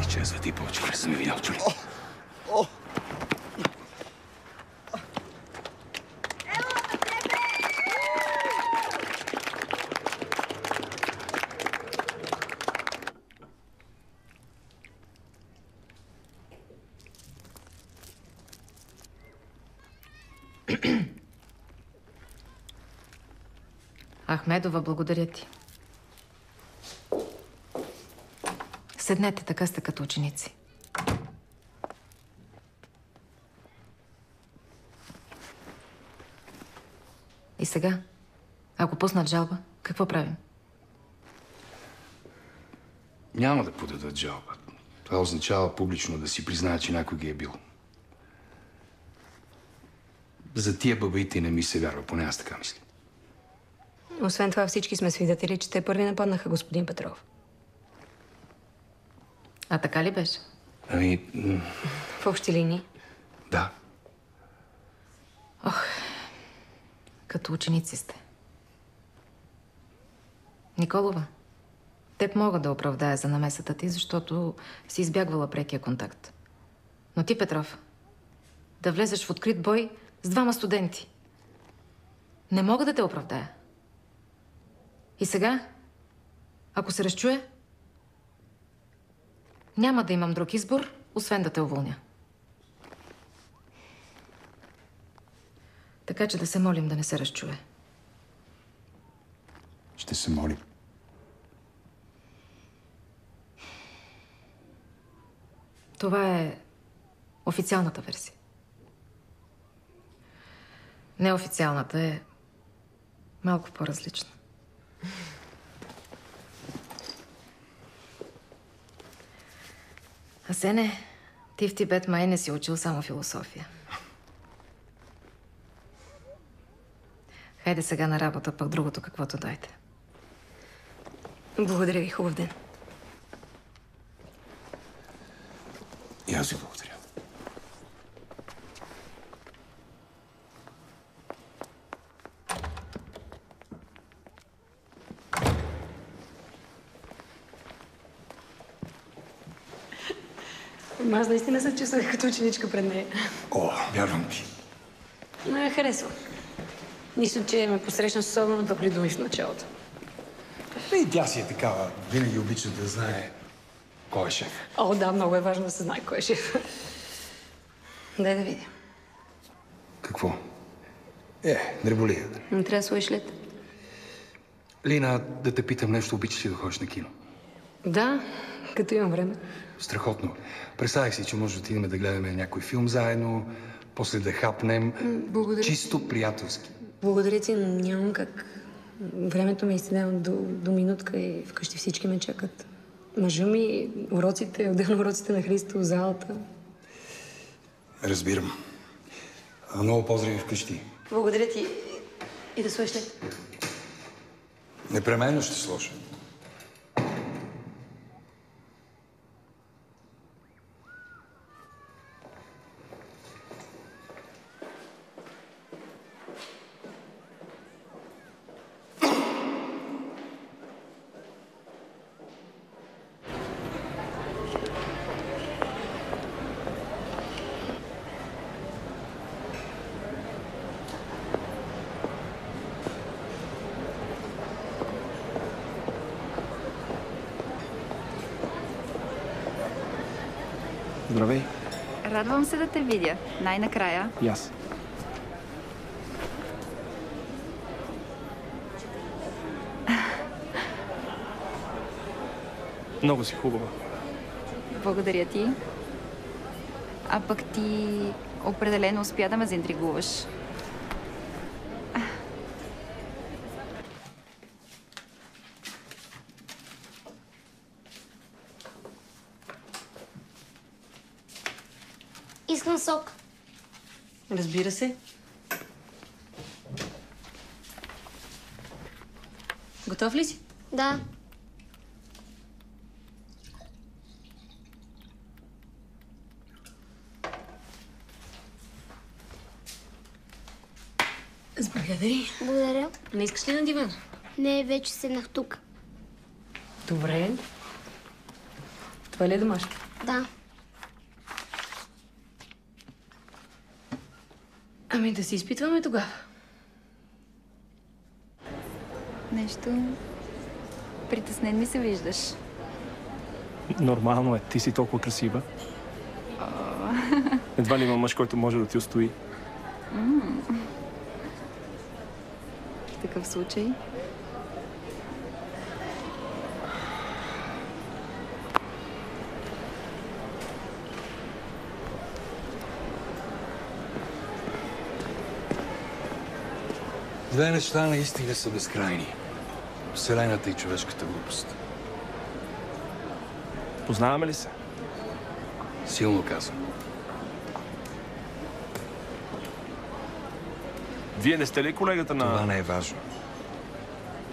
Изчезва ти повече, не съм видял, чули. Ахмедова, благодаря ти. Седнете, така сте като ученици. И сега, ако пуснат жалба, какво правим? Няма да подадат жалба. Това означава публично да си признаят, че някой ги е бил. За тия бабаите не ми се вярва, поне аз така мисля. Освен това, всички сме свидетели, че те първи нападнаха господин Петров. А така ли беше? Ами... В общи линии? Да. Ох, като ученици сте. Николова, теб мога да оправдая за намесата ти, защото си избягвала прекия контакт. Но ти, Петров, да влезеш в открит бой с двама студенти. Не мога да те оправдая. И сега, ако се разчуе, няма да имам друг избор, освен да те уволня. Така че да се молим да не се разчуе. Ще се молим. Това е официалната версия. Неофициалната е малко по-различна. Асене, ти в Тибет май не си учил само философия. Хайде сега на работа, пък другото каквото дойде. Благодаря ви, хубав ден. И аз ви благодаря. Аз наистина се чувствах като ученичка пред нея. О, вярвам ти. Но я харесва. Нищо, че ме посрещна с особено топли думи в началото. И тя си е такава. Винаги обича да знае кой е шеф. О, да, много е важно да се знае кой е шеф. Дай да видя. Какво? Дреболия. Не трябва да сложиш лед. Лина, да те питам нещо, обичаш ли да ходиш на кино? Да, като имам време. Страхотно. Представях си, че може да отидем да гледаме някой филм заедно, после да хапнем. Благодаря. Чисто приятелски. Благодаря ти, но нямам как. Времето ми е изтенява до минутка и вкъщи всички ме чакат. Мъжа ми, уроците, отделно уроците на Христо, залата. Разбирам. Много поздрави вкъщи. Благодаря ти. И да сложиш лед. Непременно ще сложа. Здравей. Радвам се да те видя. Най-накрая. И аз. Много си хубава. Благодаря ти. А пък ти определено успя да ме заинтригуваш. Искам сок. Разбира се. Готов ли си? Да. Благодаря. Благодаря. Не искаш ли на диван? Не, вече седнах тук. Добре. Това ли е домашно? Да. Ами да си изпитваме тогава. Нещо притеснен ми се виждаш. Нормално е. Ти си толкова красива. Едва ли има мъж, който може да ти устои. В такъв случай... Две неща наистина са безкрайни. Вселената и човешката глупост. Познаваме ли се? Силно казвам. Вие не сте ли колегата на... Това не е важно.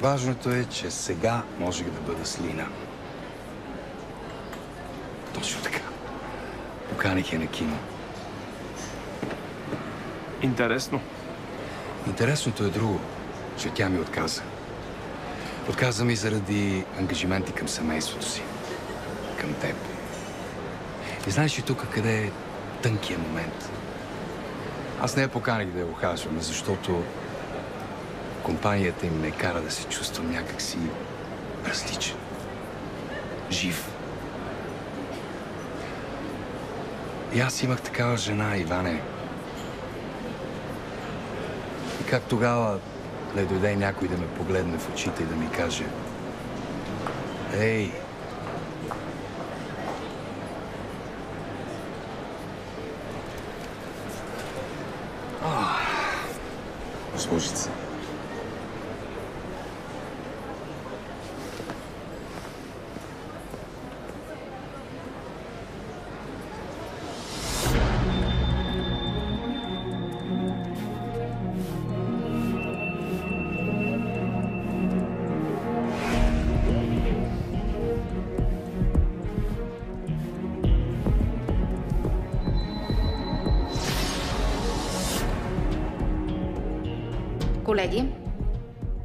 Важното е, че сега можех да бъда с Лина. Точно така. Поканих я на кино. Интересно. Интересното е друго, че тя ми отказа. Отказа ми заради ангажименти към семейството си. Към теб. И знаеш ли тук къде е тънкият момент? Аз не я поканих да я ухажваме, защото компанията им ме кара да се чувствам някакси различен. Жив. И аз имах такава жена, Иване. И как тогава да дойде някой да ме погледне в очите и да ми каже: ей, госпожица. Колеги,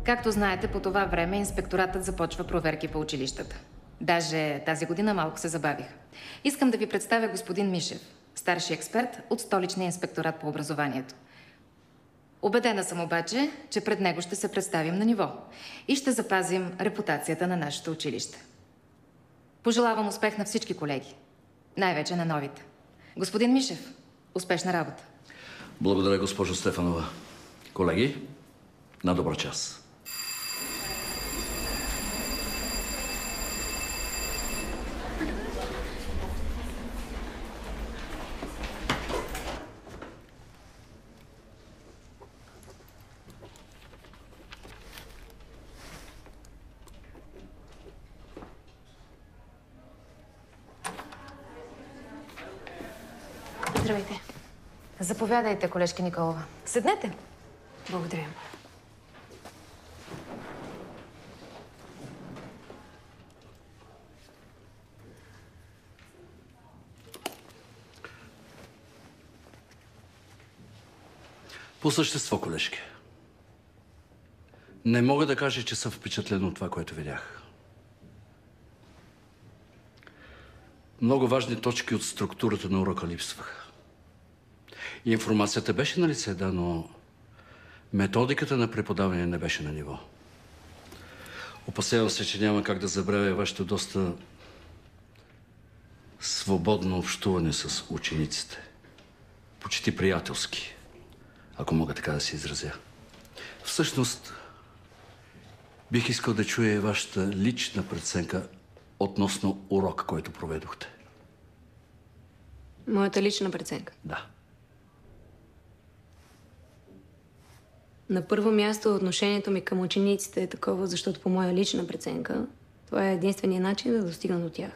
както знаете, по това време инспекторатът започва проверки по училищата. Даже тази година малко се забавих. Искам да ви представя господин Мишев, старши експерт от Столичния инспекторат по образованието. Убедена съм обаче, че пред него ще се представим на ниво и ще запазим репутацията на нашето училище. Пожелавам успех на всички колеги, най-вече на новите. Господин Мишев, успешна работа! Благодаря, госпожо Стефанова. Колеги, на добър час. Здравейте. Заповядайте, колежка Николова. Седнете. Благодаря. По същество, колежки. Не мога да кажа, че съм впечатлен от това, което видях. Много важни точки от структурата на урока липсваха. Информацията беше на лице, да, но методиката на преподаване не беше на ниво. Опасявам се, че няма как да забравя вашето доста свободно общуване с учениците. Почти приятелски, ако мога така да се изразя. Всъщност, бих искал да чуя вашата лична преценка относно урока, който проведохте. Моята лична преценка? Да. На първо място отношението ми към учениците е такова, защото по моя лична преценка това е единственият начин да достигна до тях.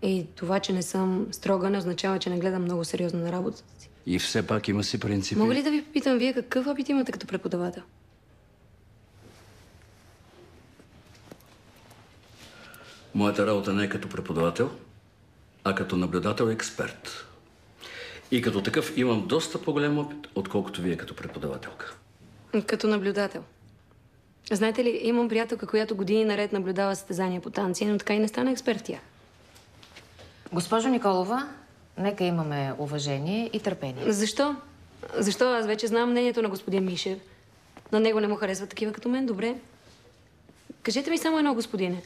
И това, че не съм строга, не означава, че не гледам много сериозно на работата си. И все пак има си принципи. Мога ли да ви попитам вие какъв опит имате като преподавател? Моята работа не е като преподавател, а като наблюдател и експерт. И като такъв имам доста по-голям опит, отколкото вие като преподавателка. Като наблюдател. Знаете ли, имам приятелка, която години наред наблюдава състезания по танци, но така и не стана експерт тя. Госпожо Николова, нека имаме уважение и търпение. Защо? Защо? Аз вече знам мнението на господин Мишев. На него не му харесват такива като мен, добре. Кажете ми само едно, господине.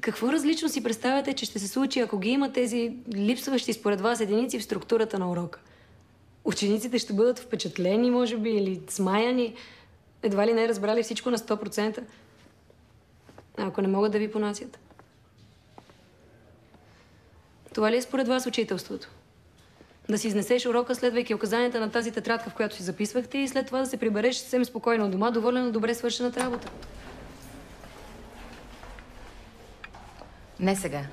Какво различно си представяте, че ще се случи, ако ги има тези липсващи според вас единици в структурата на урока? Учениците ще бъдат впечатлени, може би, или смаяни. Едва ли не разбрали всичко на 100%. Ако не могат да ви понасят. Това ли е според вас учителството? Да си изнесеш урока, следвайки указанията на тази тетрадка, в която си записвахте, и след това да се прибереш съвсем спокойно от дома, доволен от добре свършената работа. Не сега.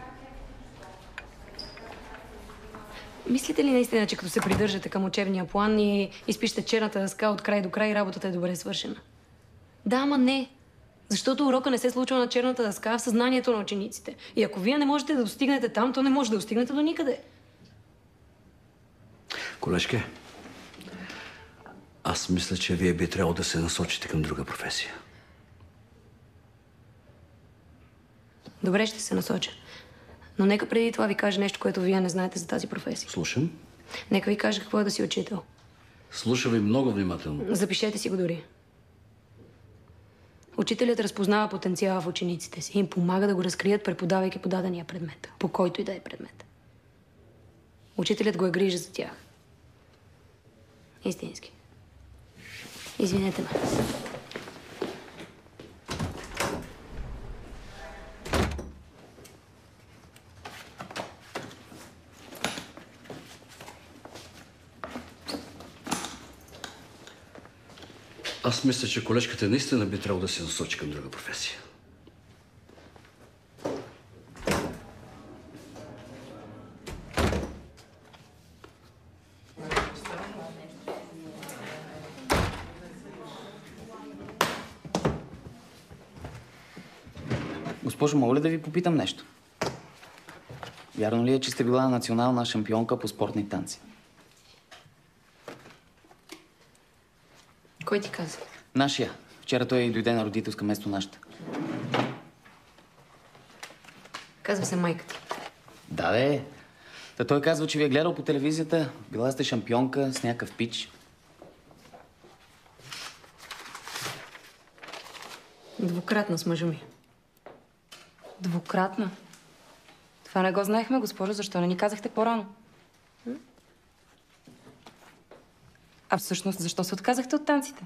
Мислите ли наистина, че като се придържате към учебния план и изпишете черната дъска от край до край, работата е добре свършена? Да, ама не. Защото урока не се случва на черната дъска, а в съзнанието на учениците. И ако вие не можете да достигнете там, то не може да достигнете до никъде. Колежке, аз мисля, че вие би трябвало да се насочите към друга професия. Добре, ще се насоча. Но нека преди това ви кажа нещо, което вие не знаете за тази професия. Слушам. Нека ви кажа какво е да си учител. Слушам ви много внимателно. Запишете си го дори. Учителят разпознава потенциала в учениците си и им помага да го разкрият, преподавайки по дадения предмет. По който и да е предмет. Учителят го е грижа за тях. Истински. Извинете ме. Аз мисля, че колежката наистина би трябвало да се насочи към друга професия. Госпожо, мога ли да ви попитам нещо? Вярно ли е, че сте била национална шампионка по спортни танци? Кой ти каза? Нашия. Вчера той дойде на родителска место нашата. Казва се майка ти. Да, бе. Та той казва, че ви е гледал по телевизията. Била сте шампионка с някакъв пич. Двукратна с мъжа ми. Двукратна? Това не го знаехме, госпожо. Защо не ни казахте по-рано? А всъщност, защо се отказахте от танците?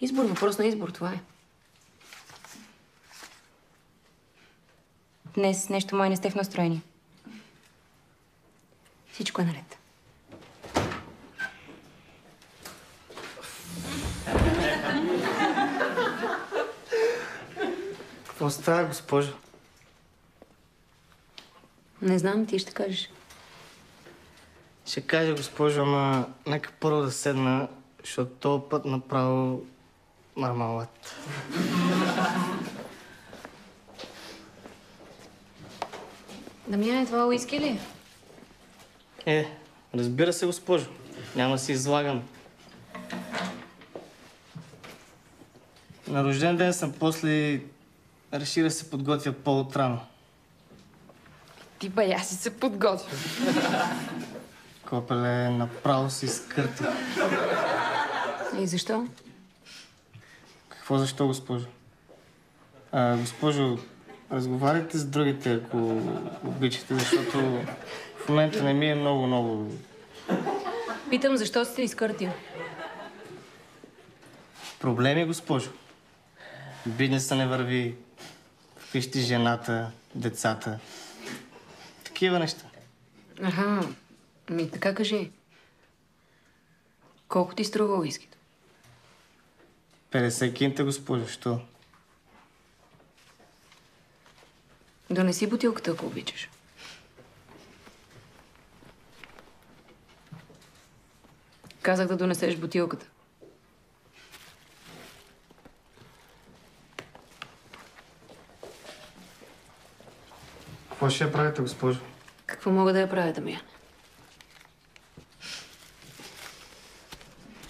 Избор, въпрос на избор, това е. Днес нещо май не сте в настроение. Всичко е наред. Какво става, госпожо? Не знам, ти ще кажеш. Ще кажа, госпожо, ама нека първо да седна, защото този път направо мармалат. Дамяне, това уиски ли? Разбира се, госпожо. Няма да се излагам. На рожден ден съм, после реши да се подготвя по-отрано. Ти бая си се подготвя. Копеле, направо се изкърти. И защо? Какво защо, госпожо? Госпожо, разговаряйте с другите, ако обичате, защото в момента не ми е много... Питам, защо си се изкъртил? Проблеми, госпожо. Бизнеса не върви. Вкъщи жената, децата. Такива неща. Аха, така кажи. Колко ти струва уискито? 50 кинта, госпожо, що? Донеси бутилката, ако обичаш. Казах да донесеш бутилката. Какво ще я правите, госпожо? Какво мога да я правя, Дамяне?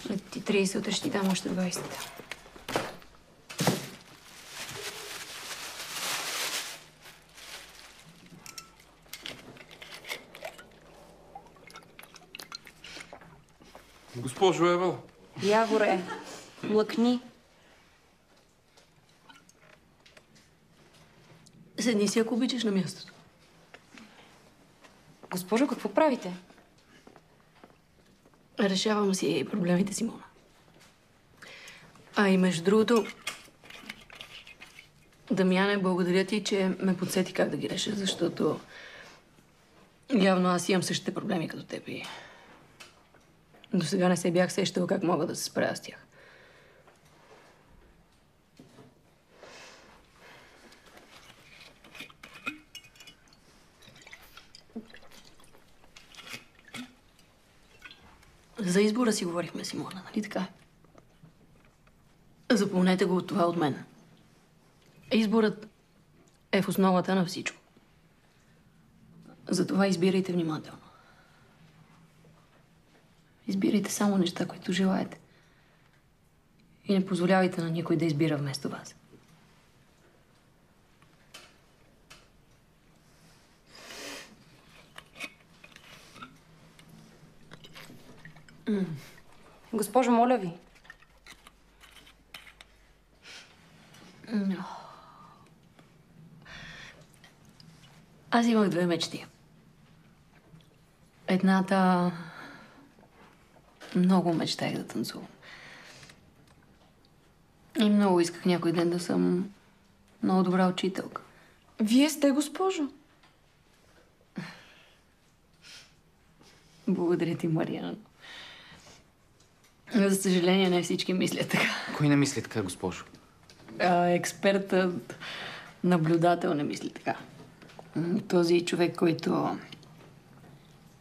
След ти 30, утре ще ти дам още 20. Госпожо Евел. Яворе, млъкни. Седни си, ако обичаш, на мястото. Госпожо, какво правите? Решавам си проблемите, Симона. А и между другото, Дамяне, благодаря ти, че ме подсети как да ги реша, защото явно аз имам същите проблеми като теб и до сега не се бях сещала как мога да се справя с тях. За избора си говорихме, Симона, нали така? Запомнете го от това от мен. Изборът е в основата на всичко. Затова избирайте внимателно. Избирайте само неща, които желаете. И не позволявайте на никой да избира вместо вас. Госпожо, моля ви. Аз имах две мечти. Едната... Много мечтах да танцувам. И много исках някой ден да съм много добра учителка. Вие сте, госпожо. Благодаря ти, Мариана. За съжаление, не всички мислят така. Кой не мисли така, госпожо? Експертът, наблюдател не мисли така. Този човек, който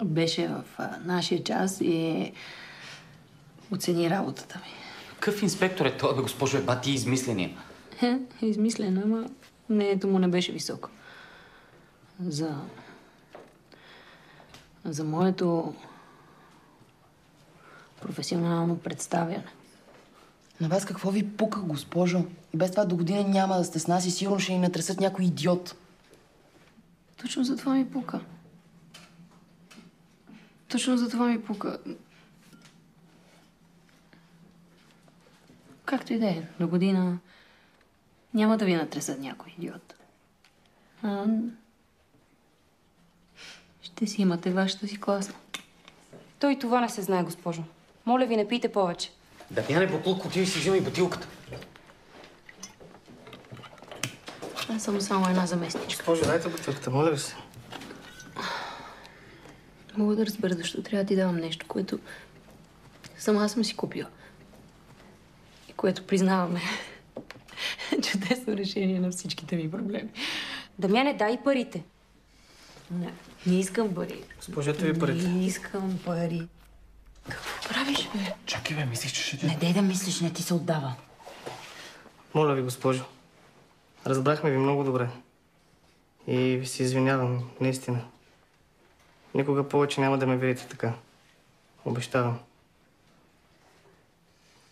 беше в нашия час и оцени работата ми. Какъв инспектор е това, бе, госпожо? Еба ти измисления. Измислена, ама мнението му не беше високо. За моето професионално представяне. На вас какво ви пука, госпожо? И без това до година няма да сте с нас и сигурно ще ни натресат някой идиот. Точно за това ми пука. Точно за това ми пука. Както и да е, до година няма да ви натресат някой идиот. Ще си имате вашата си класа. Той това не се знае, госпожо. Моля ви, не пийте повече. Дамяне, буклук, отиди си взимай бутилката. Аз съм само една заместничка. Госпожо, дайте бутилката, моля ви се. Мога да разбера защо трябва да ти давам нещо, което сама съм си купила. И което признаваме чудесно решение на всичките ми проблеми. Дамяне, дай парите. Не искам пари. Госпожо, ето ви парите. Не искам пари. Какво правиш, бе? Чакай, бе, мислиш, че ще ти... Не дей да мислиш, не ти се отдава. Моля ви, госпожо. Разбрахме ви много добре. И ви се извинявам, наистина. Никога повече няма да ме видите така. Обещавам.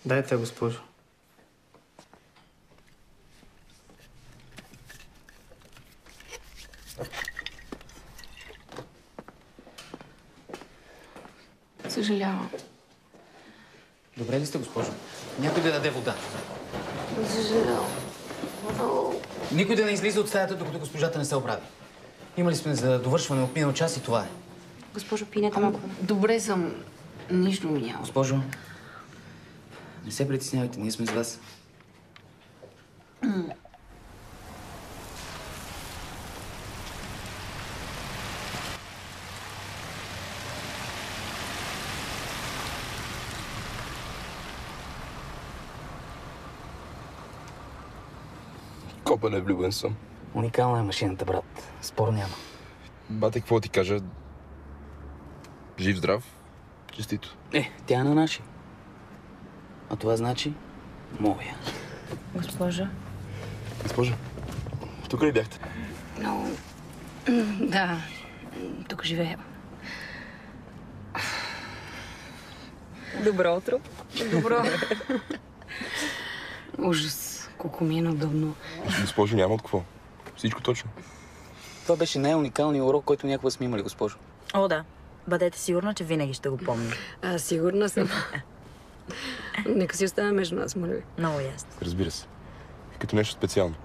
Дайте, госпожо. Съжалявам. Добре ли сте, госпожо? Някой да даде вода. Съжалявам. Никой да не излиза от стаята, докато госпожата не се оправи. Имали сме за довършване от минал час и това е. Госпожо, пинете малко. Добре съм. Нищо ми няма. Госпожо, не се притеснявайте, ние сме с вас. Копане, влюбен съм. Уникална е машината, брат. Спор няма. Бате, какво ти кажа? Жив, здрав, честито. Тя е на наши. А това значи моя. Госпожа? Госпожо, тук ли бяхте? Много... Да, тук живея. Добро утро. Добро. Ужас. Колко ми е неудобно. Госпожо, няма от какво. Всичко точно. Това беше най-уникалният урок, който някога сме имали, госпожо. О, да. Бъдете сигурна, че винаги ще го помня. Сигурна съм. Нека си остане между нас, моля ви. Много ясно. Разбира се. Като нещо специално.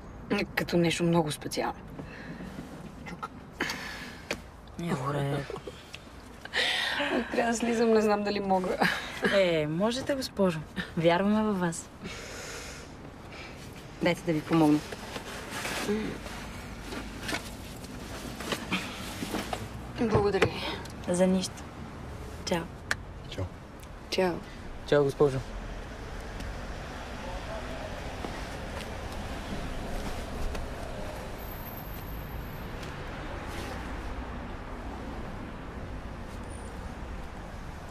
Като нещо много специално. Добре. Трябва да слизам, не знам дали мога. Можете, госпожо. Вярваме във вас. Дайте да ви помогна. Благодаря. За нищо. Чао. Чао. Чао. Чао, госпожо.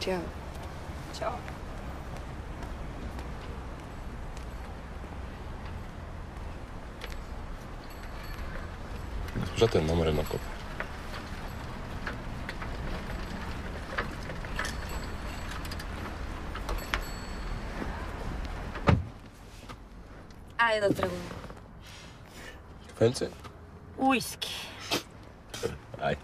Чао. Чао. Госпожата е номер 1 копия. Айде да тръгваме. Кафенце? Уиски. Айде.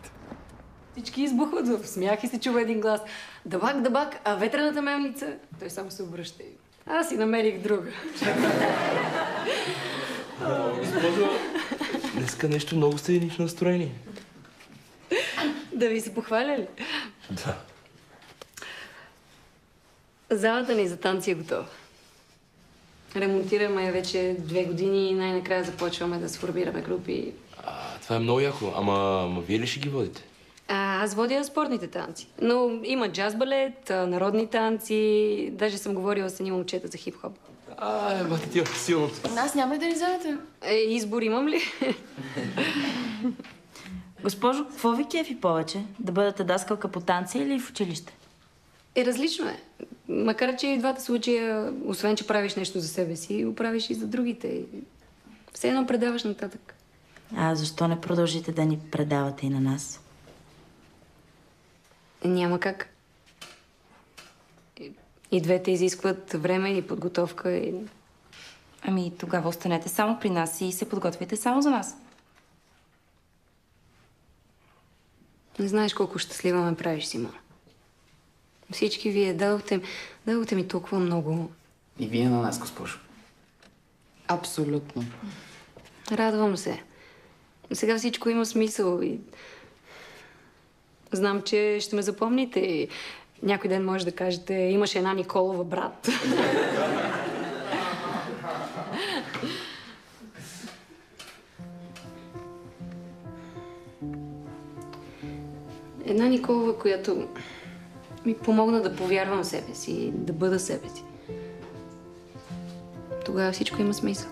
Всички избухват в смях и се чува един глас. Дабак, дабак, а ветрената мелница? Той само се обръща и... Аз си намерих друга. Госпожо, днеска нещо много сценично настроение. Да ви се похваля ли? Да. Залата ни за танци е готова. Ремонтираме я вече 2 години и най-накрая започваме да сформираме групи. Това е много яко. Ама вие ли ще ги водите? Аз водя спортните танци. Но има джаз балет, народни танци. Даже съм говорила с едни момчета за хип-хоп. Бати ти, силното. Нас няма ли да ни вземете? Избор имам ли? Госпожо, какво ви кефи повече? Да бъдете даскалка по танци или в училище? Различно е. Макар, че и в двата случая, освен, че правиш нещо за себе си, го правиш и за другите. Все едно предаваш нататък. Защо не продължите да ни предавате и на нас? Няма как. И двете изискват време и подготовка. Ами тогава останете само при нас и се подготвяйте само за нас. Не знаеш колко щастлива ме правиш, Симона. Всички вие дадохте ми толкова много. И вие на нас, госпожо. Абсолютно. Радвам се. Сега всичко има смисъл и... Знам, че ще ме запомните и някой ден може да кажете, имаше една Николова брат. Една Николова, която ми помогна да повярвам в себе си, да бъда себе си. Тогава всичко има смисъл.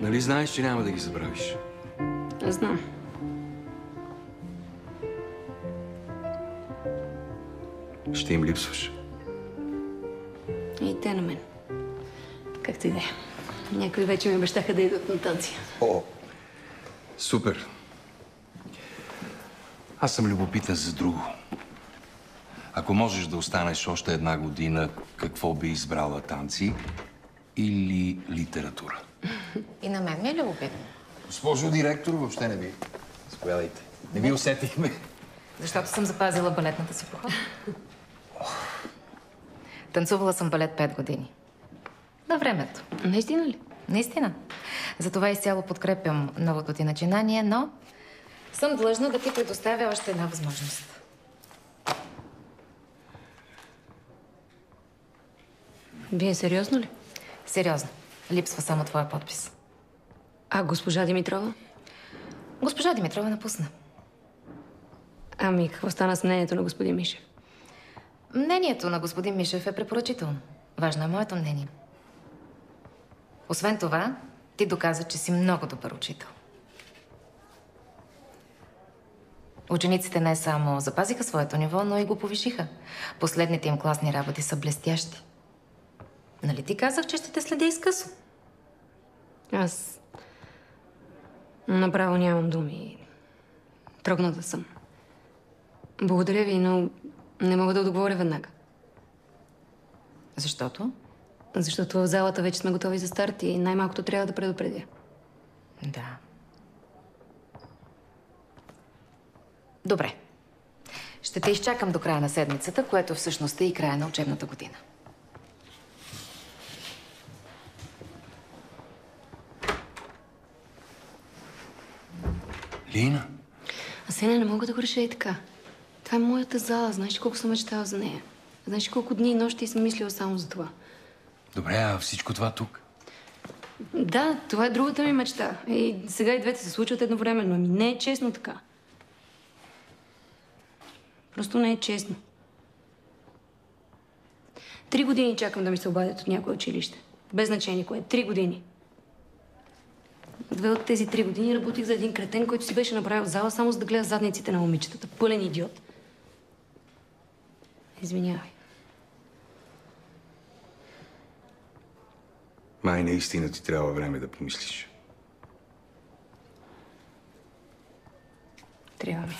Нали знаеш, че няма да ги забравиш? Знам. Ще им липсваш. И те на мен. Както и да е. Някои вече ми обещаха да идват на танци. О, супер. Аз съм любопитен за друго. Ако можеш да останеш още 1 година, какво би избрала, танци или литература? И на мен ми е любопитно. Госпожо директор, въобще не ви. Заповядайте. Не ви усетихме. Защото съм запазила балетната си прохода. Танцувала съм балет 5 години. На времето. Наистина ли? Наистина. Затова изцяло подкрепям новото ти начинание, но съм длъжна да ти предоставя още една възможност. Вие сериозно ли? Сериозно. Липсва само твоя подпис. А госпожа Димитрова? Госпожа Димитрова напусна. Ами, какво стана с мнението на господин Мишев? Мнението на господин Мишев е препоръчително. Важно е моето мнение. Освен това, ти доказа, че си много добър учител. Учениците не само запазиха своето ниво, но и го повишиха. Последните им класни работи са блестящи. Нали ти казах, че ще те следя изкъсо? Аз направо нямам думи. Трогната съм. Благодаря ви, но не мога да отговоря веднага. Защото? Защото в залата вече сме готови за старт и най-малкото трябва да предупредя. Да. Добре. Ще те изчакам до края на седмицата, което всъщност е и края на учебната година. Лина? Асене, не мога да го реша и така. Това е моята зала. Знаеш ли колко съм мечтала за нея? Знаеш ли колко дни и нощи съм мислила само за това? Добре, а всичко това тук? Да, това е другата ми мечта. И сега и двете се случват едновременно. Ами не е честно така. Просто не е честно. 3 години чакам да ми се обадят от някое училище. Без значение кое. 3 години. 2 от тези 3 години работих за един кретен, който си беше направил зала само за да гледа задниците на момичетата. Пълен идиот. Извинявай. Май наистина ти трябва време да помислиш. Трябва ми.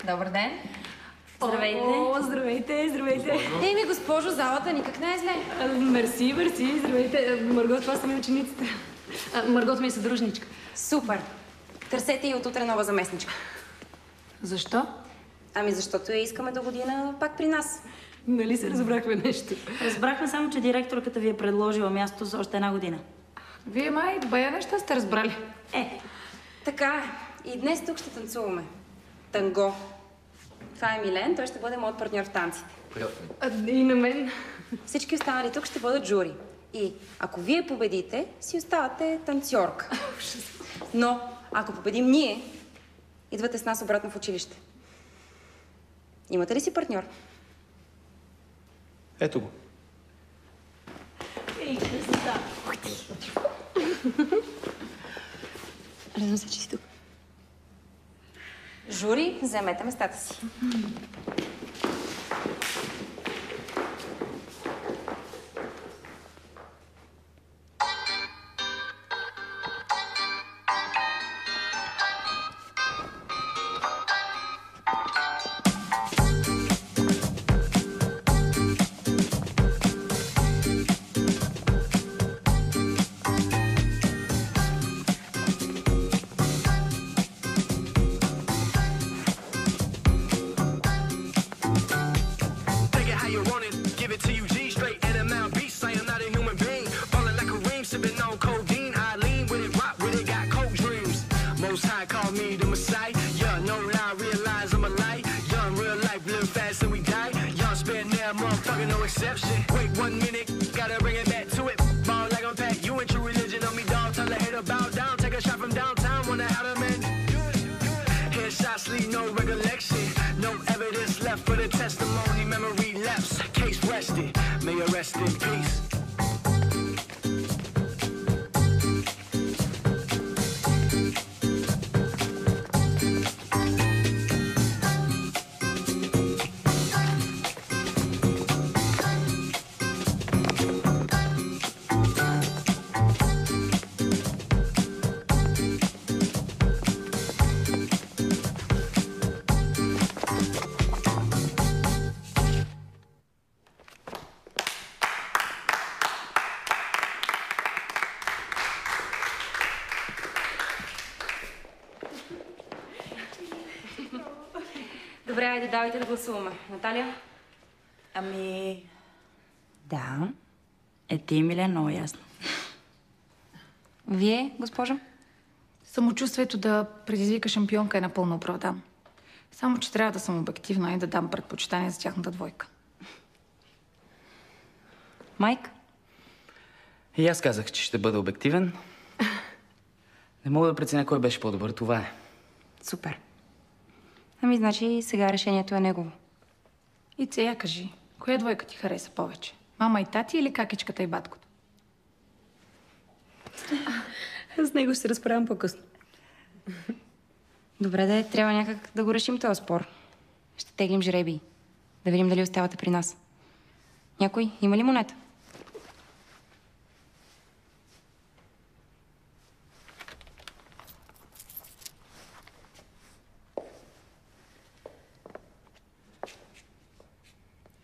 Добър ден. Здравейте. О, здравейте, здравейте. Еми, госпожо, залата никак не е зле. Мерси, мерси, здравейте. Марго, това са ми учениците. Маргот ми е съдружничка. Супер. Търсете и от утре нова заместничка. Защо? Ами защото я искаме до година пак при нас. Нали се разбрахме нещо? Разбрахме само, че директорката ви е предложила място за още 1 година. Вие май бая неща сте разбрали. Така е. И днес тук ще танцуваме. Танго. Това е Милен, той ще бъде моят партньор в танците. И на мен. Всички останали тук ще бъдат жури. И ако вие победите, си оставате танцорка. Но ако победим ние, идвате с нас обратно в училище. Имате ли си партньор? Ето го. Ей, красота! Радвам се, че си тук. Жури, вземете местата си. Добре, айде, давайте да гласуваме. Наталия? Ами... Да. Ти и Милен, много ясно. Вие, госпожо? Самочувствието да предизвика шампионка е напълно оправдано. Само, че трябва да съм обективна и да дам предпочитание за тяхната двойка. Майк? И аз казах, че ще бъда обективен. Не мога да преценя кой беше по-добър. Това е. Супер. Ами, значи сега решението е негово. И я кажи, коя двойка ти хареса повече? Мама и тати или какичката и баткото? С него ще се разправям по-късно. Добре, да трябва някак да го решим този спор. Ще теглим жребий. Да видим дали оставате при нас. Някой има ли монета?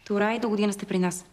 Тура и до година сте при нас.